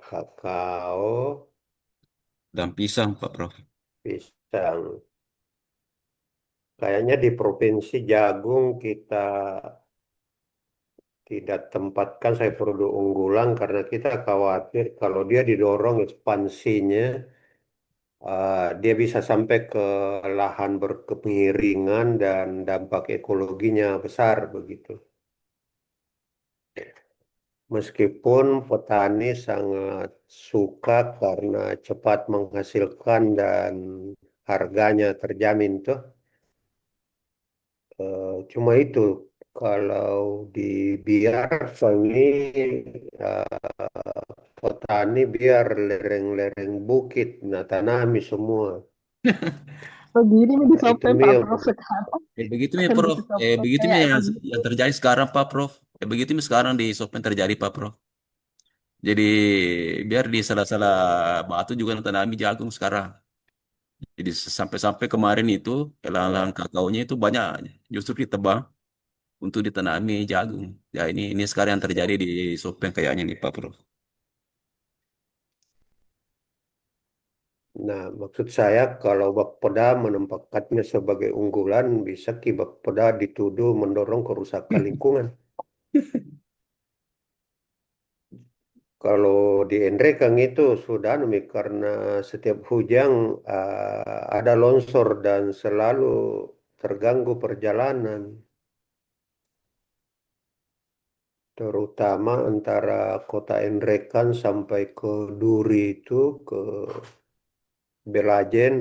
kakao, Dan pisang, Pak Prof. pisang. Kayaknya di provinsi jagung kita tidak tempatkan saya produk unggulan karena kita khawatir kalau dia didorong ekspansinya, dia bisa sampai ke lahan berkemiringan dan dampak ekologinya besar begitu. Meskipun petani sangat suka karena cepat menghasilkan dan harganya terjamin tuh. Cuma itu kalau dibiar ini petani biar lereng-lereng bukit, nah tanami semua. Begini nih di Nah, itu Sope nih Pak yang Prof sekarang. Begitu nih, Di Prof. Sope Begitu nih kayak yang terjadi sekarang, Pak Prof. Begitu nih sekarang di Sopeng terjadi, Pak Prof. Jadi biar di salah-salah batu juga tanami jagung sekarang. Jadi sampai-sampai kemarin itu lahan-lahan kakaonya itu banyak justru ditebang untuk ditanami jagung. Ya ini sekarang yang terjadi di Sopeng kayaknya nih, Pak Prof. Nah, maksud saya kalau Bapeda menempatkannya sebagai unggulan, bisa ki Bapeda dituduh mendorong kerusakan lingkungan. Kalau di Endrekang itu sudah demi karena setiap hujan ada longsor dan selalu terganggu perjalanan, terutama antara kota Endrekan sampai ke Duri itu ke Belajen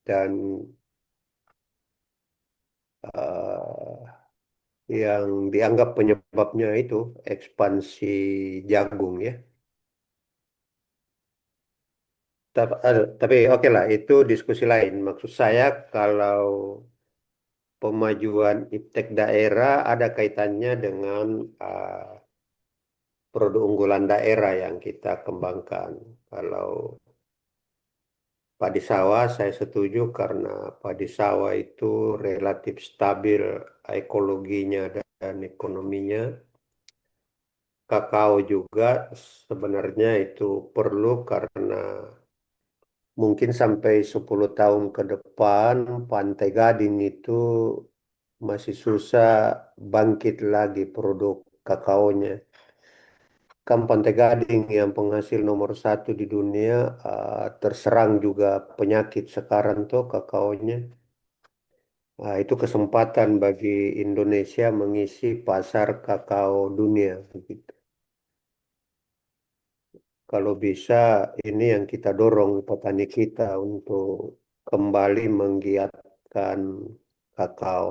dan eh, yang dianggap penyebabnya itu ekspansi jagung ya. Tapi oke lah, itu diskusi lain. Maksud saya kalau pemajuan iptek daerah ada kaitannya dengan produk unggulan daerah yang kita kembangkan. Kalau padi sawah saya setuju karena padi sawah itu relatif stabil ekologinya dan ekonominya. Kakao juga sebenarnya itu perlu karena mungkin sampai 10 tahun ke depan Pantai Gading itu masih susah bangkit lagi produk kakaonya. Kan Pantai Gading yang penghasil nomor satu di dunia terserang juga penyakit sekarang tuh kakaonya. Itu kesempatan bagi Indonesia mengisi pasar kakao dunia begitu. Kalau bisa ini yang kita dorong petani kita untuk kembali menggiatkan kakao.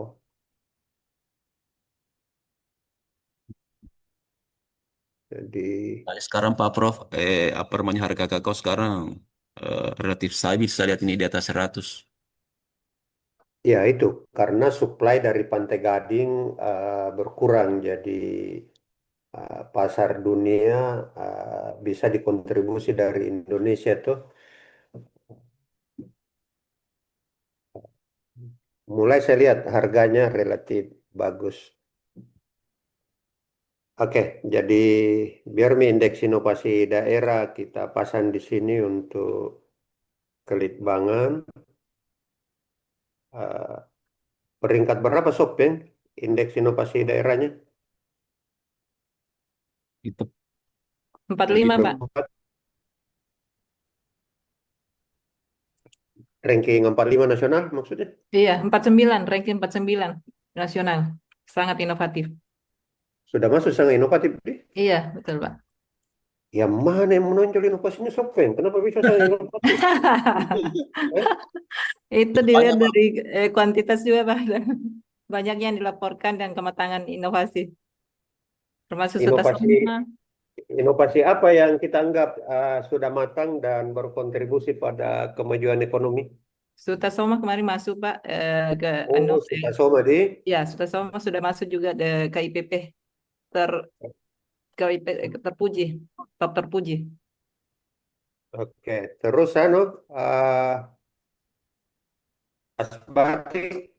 Jadi Nah, sekarang Pak Prof, apa namanya harga kakao sekarang relatif stabil. Saya lihat ini di atas 100. Ya itu karena supply dari Pantai Gading berkurang, jadi pasar dunia bisa dikontribusi dari Indonesia tuh. Mulai saya lihat harganya relatif bagus. Oke, jadi biar indeks inovasi daerah kita pasang di sini untuk Kelitbangan. Eh, Peringkat berapa Sob, Beng? Indeks inovasi daerahnya? Itu 45, Pak. Keempat, ranking 45 nasional maksudnya? Iya, 49, ranking 49 nasional. Sangat inovatif. Sudah masuk sangat inovatif nih. Iya, betul, Pak. Yang mana yang menonjol inovasinya Sob, Beng? Kenapa bisa sangat inovatif? Eh, Itu dilihat banyak Pak. dari kuantitas juga, Pak. Banyak yang dilaporkan dan kematangan inovasi. Termasuk Inovasi Sutasoma. inovasi apa yang kita anggap sudah matang dan berkontribusi pada kemajuan ekonomi? Sutasoma kemarin masuk, Pak, ke Oh, sudah sama di. ya, Sutasoma sudah masuk juga ke KIPP ter KIP, terpuji, top terpuji. Oke, terus Asbatik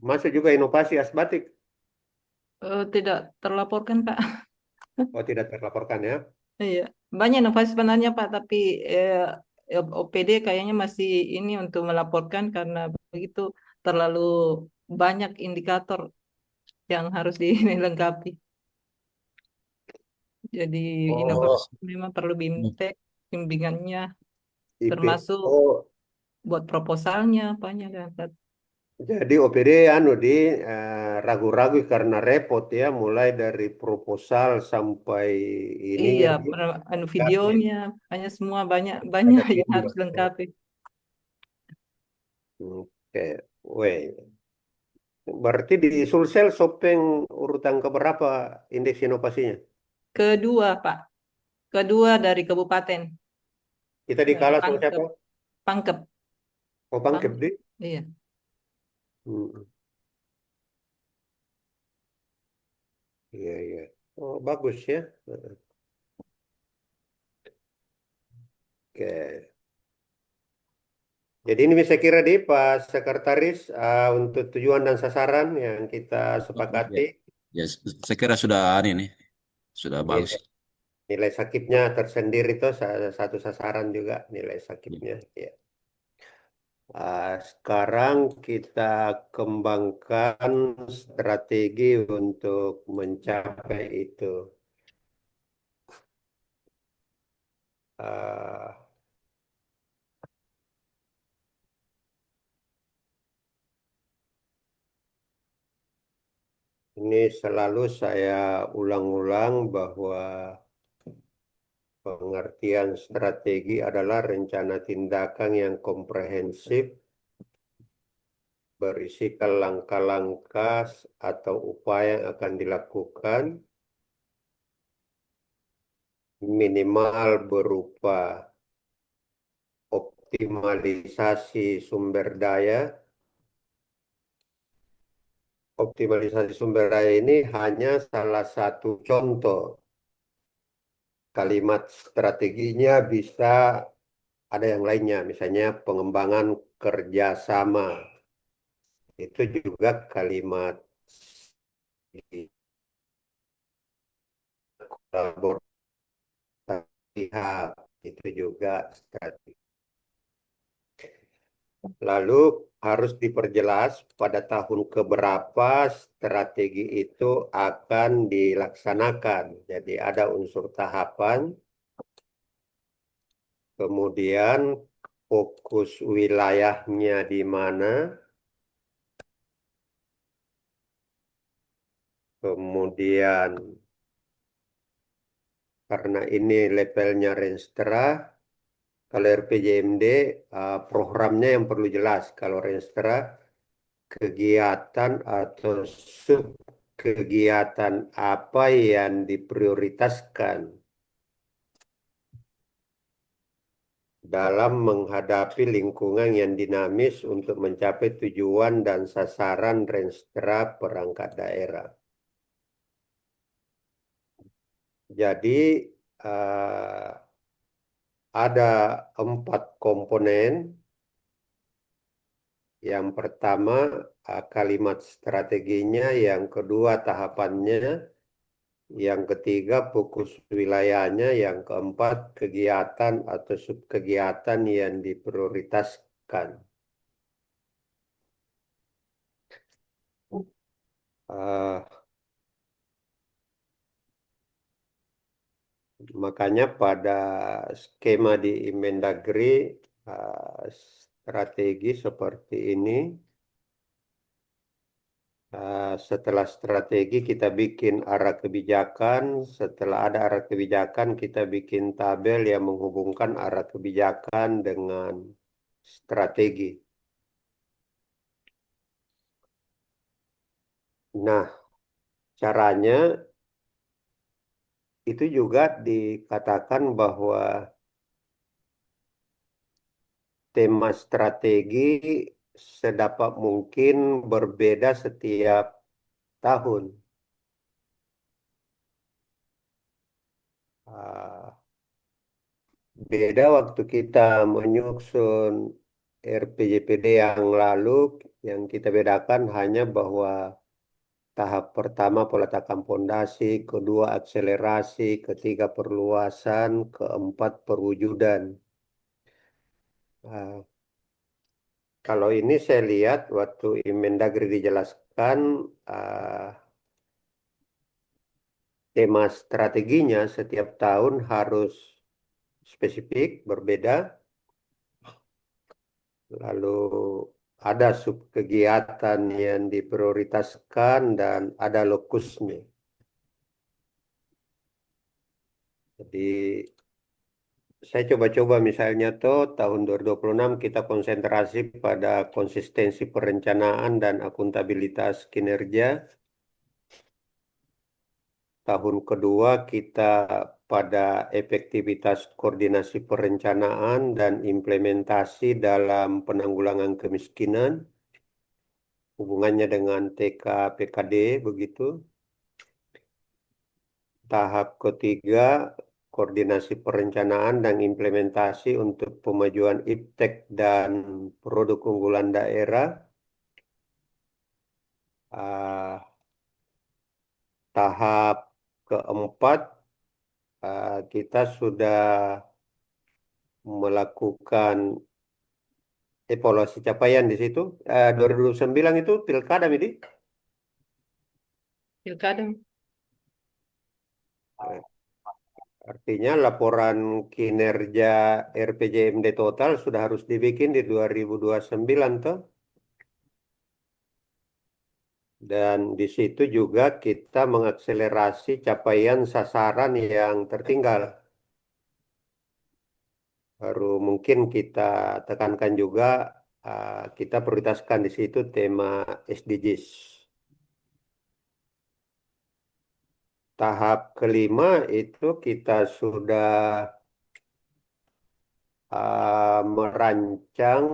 masuk juga inovasi Asbatik. Tidak terlaporkan, Pak. Oh, tidak terlaporkan ya. Iya, banyak inovasi sebenarnya, Pak, tapi eh, OPD kayaknya masih ini untuk melaporkan karena begitu terlalu banyak indikator yang harus dilengkapi. Jadi inovasi Oh, memang perlu BIMTEK, bimbingannya, IP. termasuk Oh, buat proposalnya, apanya dan jadi OPD ragu-ragu karena repot ya, mulai dari proposal sampai ininya iya, di anu gasnya. videonya, hanya semua banyak banyak Ada yang video. harus dilengkapi. Oke, weh. Berarti di Sulsel Sopeng urutan keberapa indeks inovasinya? Kedua, Pak, kedua dari kabupaten, Kita dari dikalah sama siapa? Pangkep, Pangkep, Oh, Bangkep Pangkep. di. Iya. Hmm, iya, iya. Oh, bagus ya. Oke. Jadi ini bisa kira di Pak Sekretaris untuk tujuan dan sasaran yang kita sepakati. Ya, ya saya kira sudah ini nih, sudah bagus. Nilai, nilai sakitnya tersendiri itu satu sasaran juga nilai Ya. sakitnya. Ya. Sekarang kita kembangkan strategi untuk mencapai itu. Ah, ini selalu saya ulang-ulang bahwa pengertian strategi adalah rencana tindakan yang komprehensif berisikan langkah-langkah atau upaya yang akan dilakukan minimal berupa optimalisasi sumber daya. Optimalisasi sumber daya ini hanya salah satu contoh. Kalimat strateginya bisa ada yang lainnya, misalnya pengembangan kerjasama. Itu juga kalimat kolaborasi pihak. Itu juga strategi. Lalu harus diperjelas pada tahun keberapa strategi itu akan dilaksanakan. Jadi ada unsur tahapan, kemudian fokus wilayahnya di mana, kemudian karena ini levelnya Renstra, kalau RPJMD programnya yang perlu jelas. Kalau Renstra kegiatan atau sub kegiatan apa yang diprioritaskan dalam menghadapi lingkungan yang dinamis untuk mencapai tujuan dan sasaran Renstra perangkat daerah. Jadi ada 4 komponen. Yang pertama kalimat strateginya, yang kedua tahapannya, yang ketiga fokus wilayahnya, yang keempat kegiatan atau subkegiatan yang diprioritaskan. Eh, Makanya pada skema di Mendagri strategi seperti ini. Setelah strategi kita bikin arah kebijakan. Setelah ada arah kebijakan kita bikin tabel yang menghubungkan arah kebijakan dengan strategi. Nah, caranya itu juga dikatakan bahwa tema strategi sedapat mungkin berbeda setiap tahun. Beda waktu kita menyusun RPJPD yang lalu, yang kita bedakan hanya bahwa tahap pertama peletakan pondasi, kedua akselerasi, ketiga perluasan, keempat perwujudan. Kalau ini saya lihat waktu Mendagri dijelaskan tema strateginya setiap tahun harus spesifik, berbeda. Lalu ada subkegiatan yang diprioritaskan dan ada lokusnya. Jadi saya coba-coba misalnya tahun 2026 kita konsentrasi pada konsistensi perencanaan dan akuntabilitas kinerja. Tahun kedua kita pada efektivitas koordinasi perencanaan dan implementasi dalam penanggulangan kemiskinan. Hubungannya dengan TK PKD begitu. Tahap ketiga, koordinasi perencanaan dan implementasi untuk pemajuan iptek dan produk unggulan daerah. Tahap keempat, kita sudah melakukan evaluasi capaian di situ. 2009 itu pilkada, Midi. Pilkada. Artinya laporan kinerja RPJMD total sudah harus dibikin di 2029 toh. Dan di situ juga kita mengakselerasi capaian sasaran yang tertinggal. Baru mungkin kita tekankan juga, kita prioritaskan di situ tema SDGs. Tahap kelima itu kita sudah merancang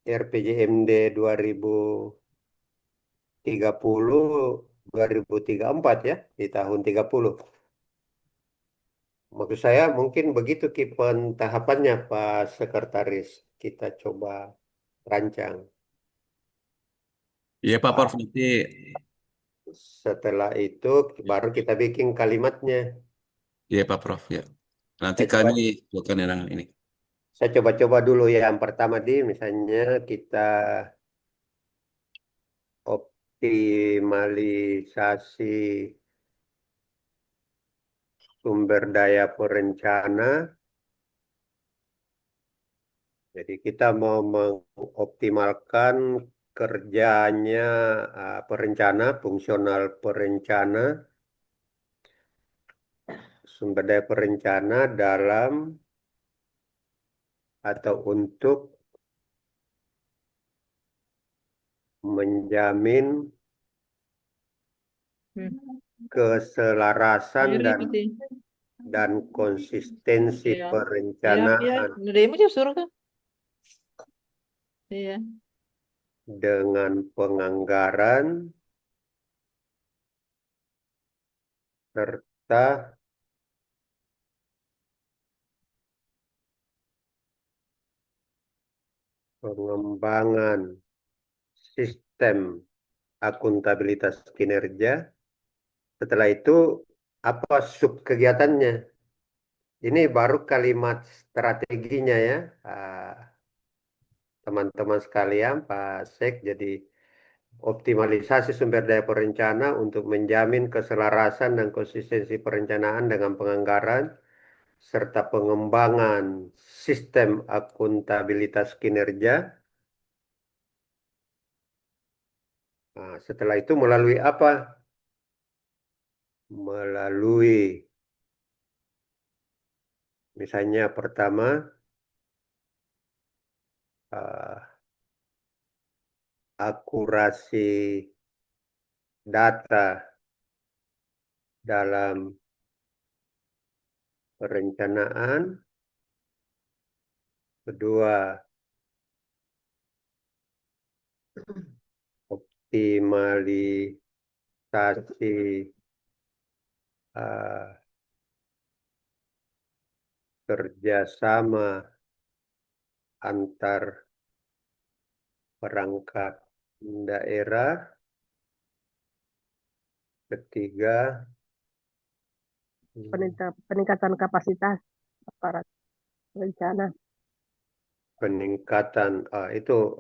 RPJMD 2034 ya, di tahun 30. Maksud saya mungkin begitu tahapannya Pak Sekretaris. Kita coba rancang. Iya Pak Prof, nanti Setelah itu baru kita bikin kalimatnya. iya Pak Prof ya. Nanti Saya coba, kami bukan yang ini. saya coba-coba dulu ya. Yang pertama misalnya kita optimalisasi sumber daya perencana. Jadi kita mau mengoptimalkan kerjanya perencana, fungsional perencana, sumber daya perencana dalam atau untuk menjamin Hmm. keselarasan Ayo dan ikutin. dan konsistensi Iya, iya, iya. perencanaan Demo juga suruh kan? Iya. dengan penganggaran serta pengembangan sistem akuntabilitas kinerja. Setelah itu apa sub kegiatannya? Ini baru kalimat strateginya ya, teman-teman sekalian, Pak Sek. Jadi optimalisasi sumber daya perencana untuk menjamin keselarasan dan konsistensi perencanaan dengan penganggaran serta pengembangan sistem akuntabilitas kinerja. Nah, setelah itu melalui apa? Melalui misalnya pertama eh, akurasi data dalam perencanaan, kedua optimalisasi eh, kerjasama antar perangkat daerah, ketiga Peningkatan kapasitas aparat rencana. peningkatan itu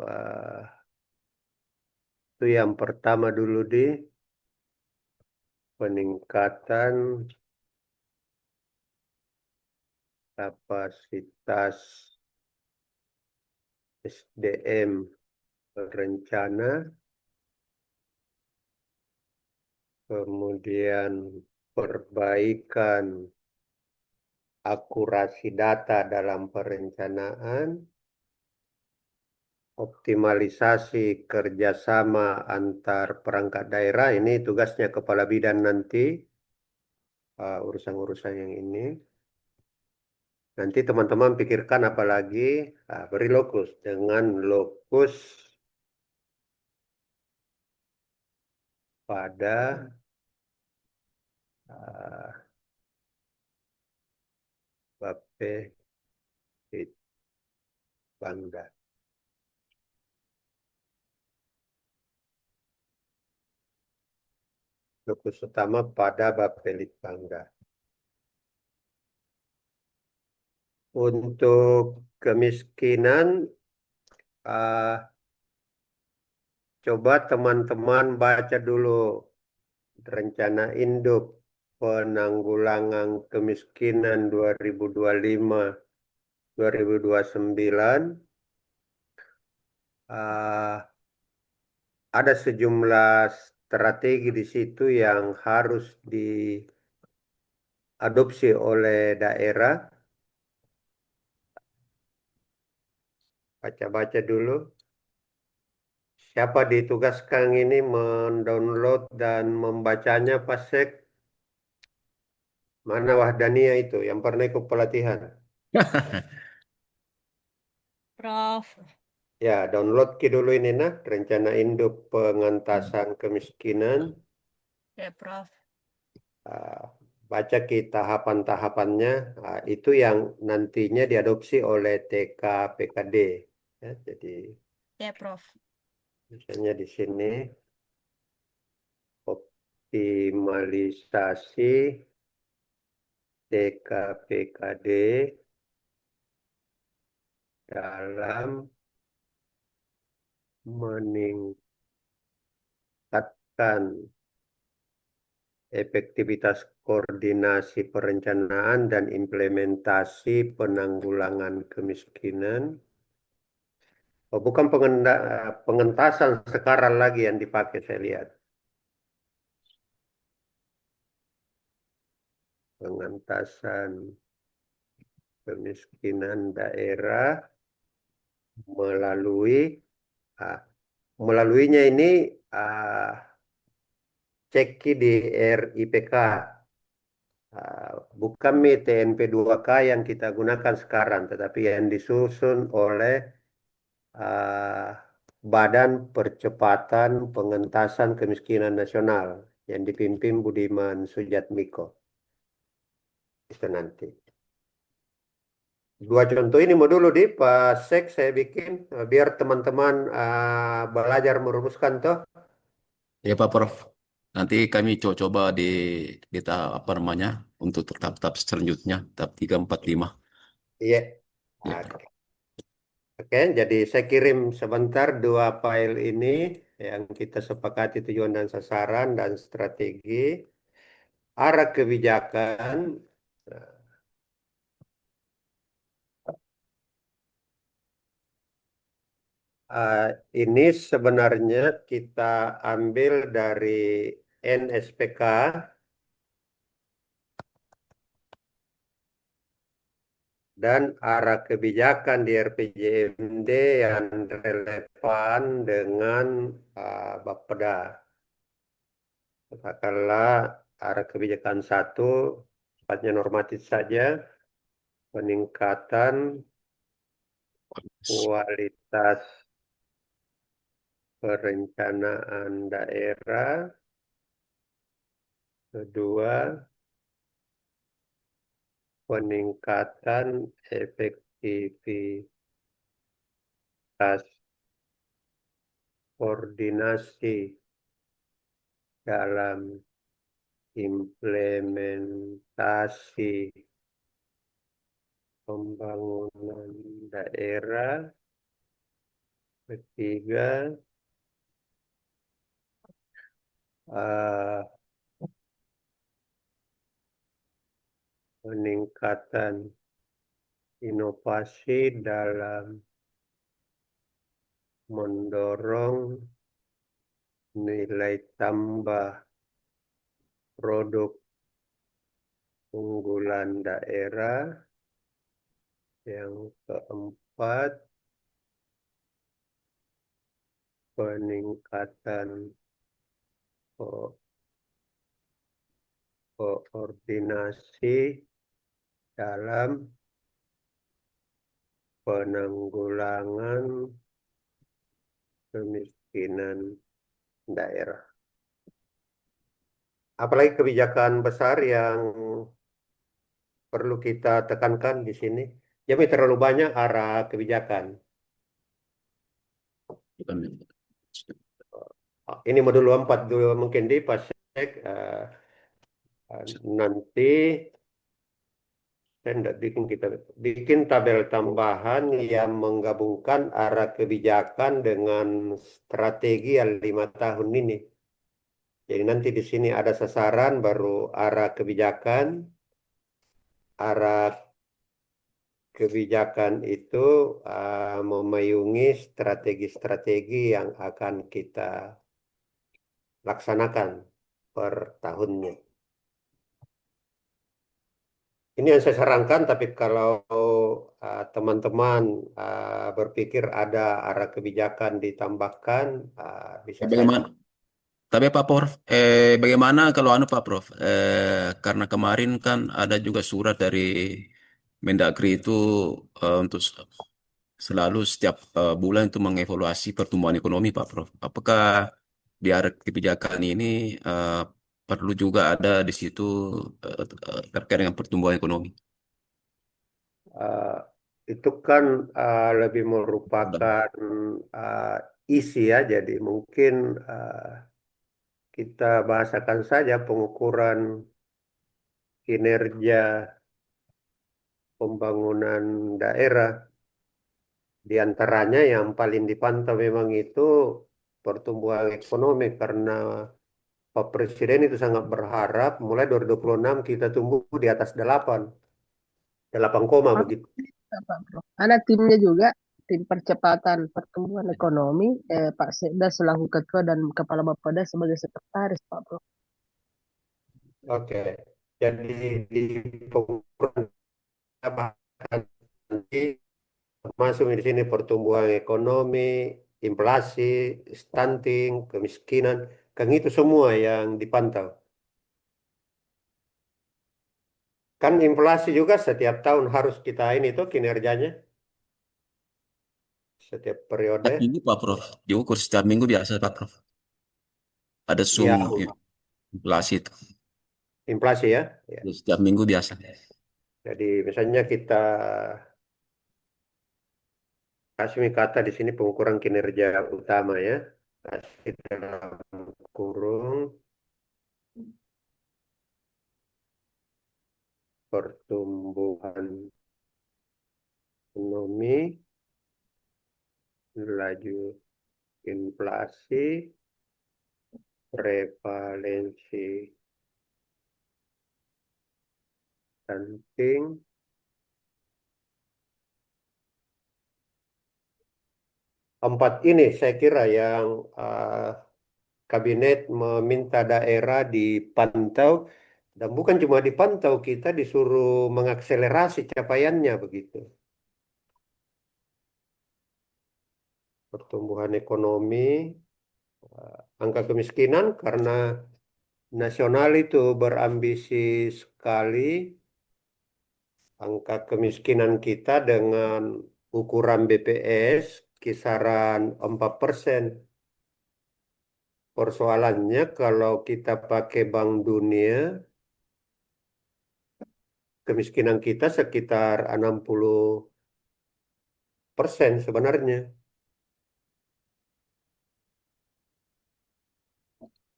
yang pertama dulu di peningkatan kapasitas SDM rencana, kemudian perbaikan akurasi data dalam perencanaan, optimalisasi kerjasama antar perangkat daerah. Ini tugasnya kepala bidan nanti, urusan-urusan yang ini. Nanti teman-teman pikirkan apalagi, beri lokus dengan lokus pada uh, Bape Bangda. Lokus utama pada Bapelit Bangda. Untuk kemiskinan, uh, coba teman-teman baca dulu rencana induk penanggulangan kemiskinan 2025-2029. Ah, ada sejumlah strategi di situ yang harus diadopsi oleh daerah. Baca-baca dulu. Siapa ditugaskan ini mendownload dan membacanya, Pak Sek? Mana Wahdania itu yang pernah ikut pelatihan? Prof. Ya, download dulu ini nah, rencana induk pengentasan kemiskinan. Ya, Prof. Ah, baca ki tahapan-tahapannya. Itu yang nantinya diadopsi oleh TK PKD. Ya, jadi Ya, Prof. misalnya di sini optimalisasi TK PKD dalam meningkatkan efektivitas koordinasi perencanaan dan implementasi penanggulangan kemiskinan. Oh, bukan pengentasan sekarang lagi yang dipakai saya lihat. Pengentasan kemiskinan daerah melalui ah, melaluinya ini ah, cek di RIPK. Bukan TNP 2K yang kita gunakan sekarang, tetapi yang disusun oleh uh, Badan Percepatan Pengentasan Kemiskinan Nasional yang dipimpin Budiman Sujatmiko. Itu nanti. Dua contoh ini mau dulu di Pak Sek saya bikin biar teman-teman belajar merumuskan toh. Ya Pak Prof. Nanti kami coba di tahap apa namanya untuk tahap-tahap selanjutnya, tahap 3, 4, 5. Iya. Ya, Oke, Prof. Oke, jadi saya kirim sebentar dua file ini yang kita sepakati tujuan dan sasaran dan strategi, arah kebijakan. Eh, ini sebenarnya kita ambil dari NSPK dan arah kebijakan di RPJMD yang relevan dengan Bapeda. Katakanlah arah kebijakan satu, sifatnya normatif saja, peningkatan kualitas perencanaan daerah. Kedua, peningkatan efektivitas koordinasi dalam implementasi pembangunan daerah. Ketiga, eh, peningkatan inovasi dalam mendorong nilai tambah produk unggulan daerah. Yang keempat, peningkatan ko- koordinasi dalam penanggulangan kemiskinan daerah. Apalagi kebijakan besar yang perlu kita tekankan di sini. Jadi terlalu banyak arah kebijakan. Ini modul 4 dulu mungkin di Pasek. Nanti saya tidak bikin tabel tambahan yang menggabungkan arah kebijakan dengan strategi yang 5 tahun ini. Jadi nanti di sini ada sasaran, baru arah kebijakan. Arah kebijakan itu memayungi strategi-strategi yang akan kita laksanakan per tahunnya. Ini yang saya sarankan, tapi kalau teman-teman berpikir ada arah kebijakan ditambahkan, bisa saja. Bagaimana? Tapi Pak Prof, bagaimana kalau Pak Prof? Karena kemarin kan ada juga surat dari Mendagri itu untuk selalu setiap bulan itu mengevaluasi pertumbuhan ekonomi Pak Prof. Apakah di arah kebijakan ini eh, perlu juga ada di situ terkait dengan pertumbuhan ekonomi? Eh, itu kan lebih Udah. merupakan eh, isi ya, jadi mungkin eh, kita bahasakan saja pengukuran kinerja pembangunan daerah. Di antaranya yang paling dipantau memang itu pertumbuhan ekonomi karena Pak Presiden itu sangat berharap mulai 2026 kita tumbuh di atas 8, 8 koma Oh, begitu. Pak Prof. Ada timnya juga, tim percepatan pertumbuhan ekonomi, Pak Sekda selaku ketua dan kepala Bapeda sebagai sekretaris, Pak Prof. Oke, jadi di pengukuran kita bahas nanti masuk di sini pertumbuhan ekonomi, inflasi, stunting, kemiskinan, kan itu semua yang dipantau. Kan inflasi juga setiap tahun harus kita ini tuh kinerjanya setiap Setiap periode. minggu Pak Prof. Diukur setiap minggu biasa Pak Prof. Ada Ya, inflasi itu. inflasi ya. Ya. Setiap minggu biasa. Jadi misalnya kita kasih kata di sini pengukuran kinerja utama ya. Kasih dalam kurung pertumbuhan ekonomi, laju inflasi, prevalensi stunting, empat ini saya kira yang kabinet meminta daerah dipantau dan bukan cuma dipantau, kita disuruh mengakselerasi capaiannya begitu. Pertumbuhan ekonomi, angka kemiskinan karena nasional itu berambisi sekali, angka kemiskinan kita dengan ukuran BPS kisaran 4%. Persoalannya kalau kita pakai Bank Dunia, kemiskinan kita sekitar 60% sebenarnya.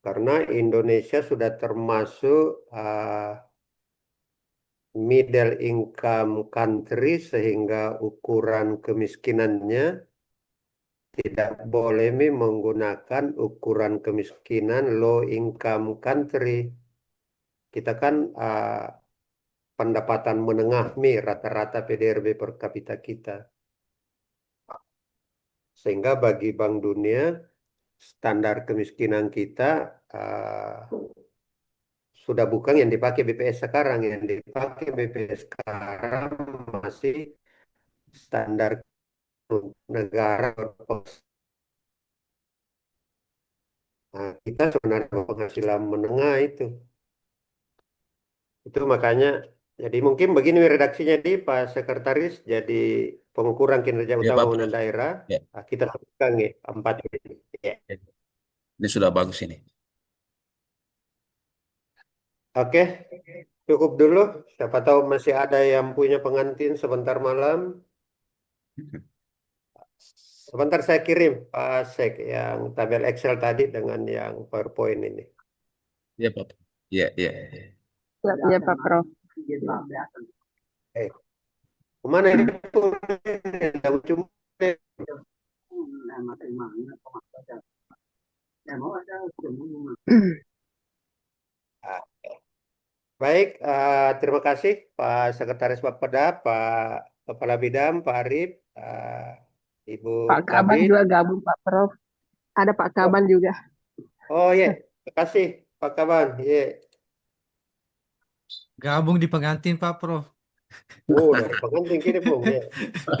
Karena Indonesia sudah termasuk middle income country sehingga ukuran kemiskinannya tidak boleh menggunakan ukuran kemiskinan low income country. Kita kan pendapatan menengah rata-rata PDRB per kapita kita. Sehingga bagi Bank Dunia standar kemiskinan kita sudah bukan yang dipakai BPS sekarang. Yang dipakai BPS sekarang masih standar negara. Nah, kita sebenarnya penghasilan menengah itu. Itu makanya, jadi mungkin begini redaksinya di Pak Sekretaris, jadi pengukuran kinerja Ya utama Pak pembangunan Prof. daerah, Ya, kita sebutkan ya, 4 ini. Ya. ini sudah bagus ini. Oke, cukup dulu. Siapa tahu masih ada yang punya pengantin sebentar malam. Sebentar saya kirim Pak Sek yang tabel Excel tadi dengan yang PowerPoint ini. Ya Pak Prof. Ya, ya. Ya, ya Pak Prof. Eh, kemana ini? Yang cuma Ah, baik, terima kasih Pak Sekretaris Bapeda, Pak Kepala Bidang, Pak Arif, Ibu Pak Kaban Kabit. juga gabung Pak Prof. Ada Pak Oh, Kaban juga. oh ya, terima kasih Pak Kaban. Ya, Gabung di pengantin Pak Prof. dari pengantin kini Bung. Ya.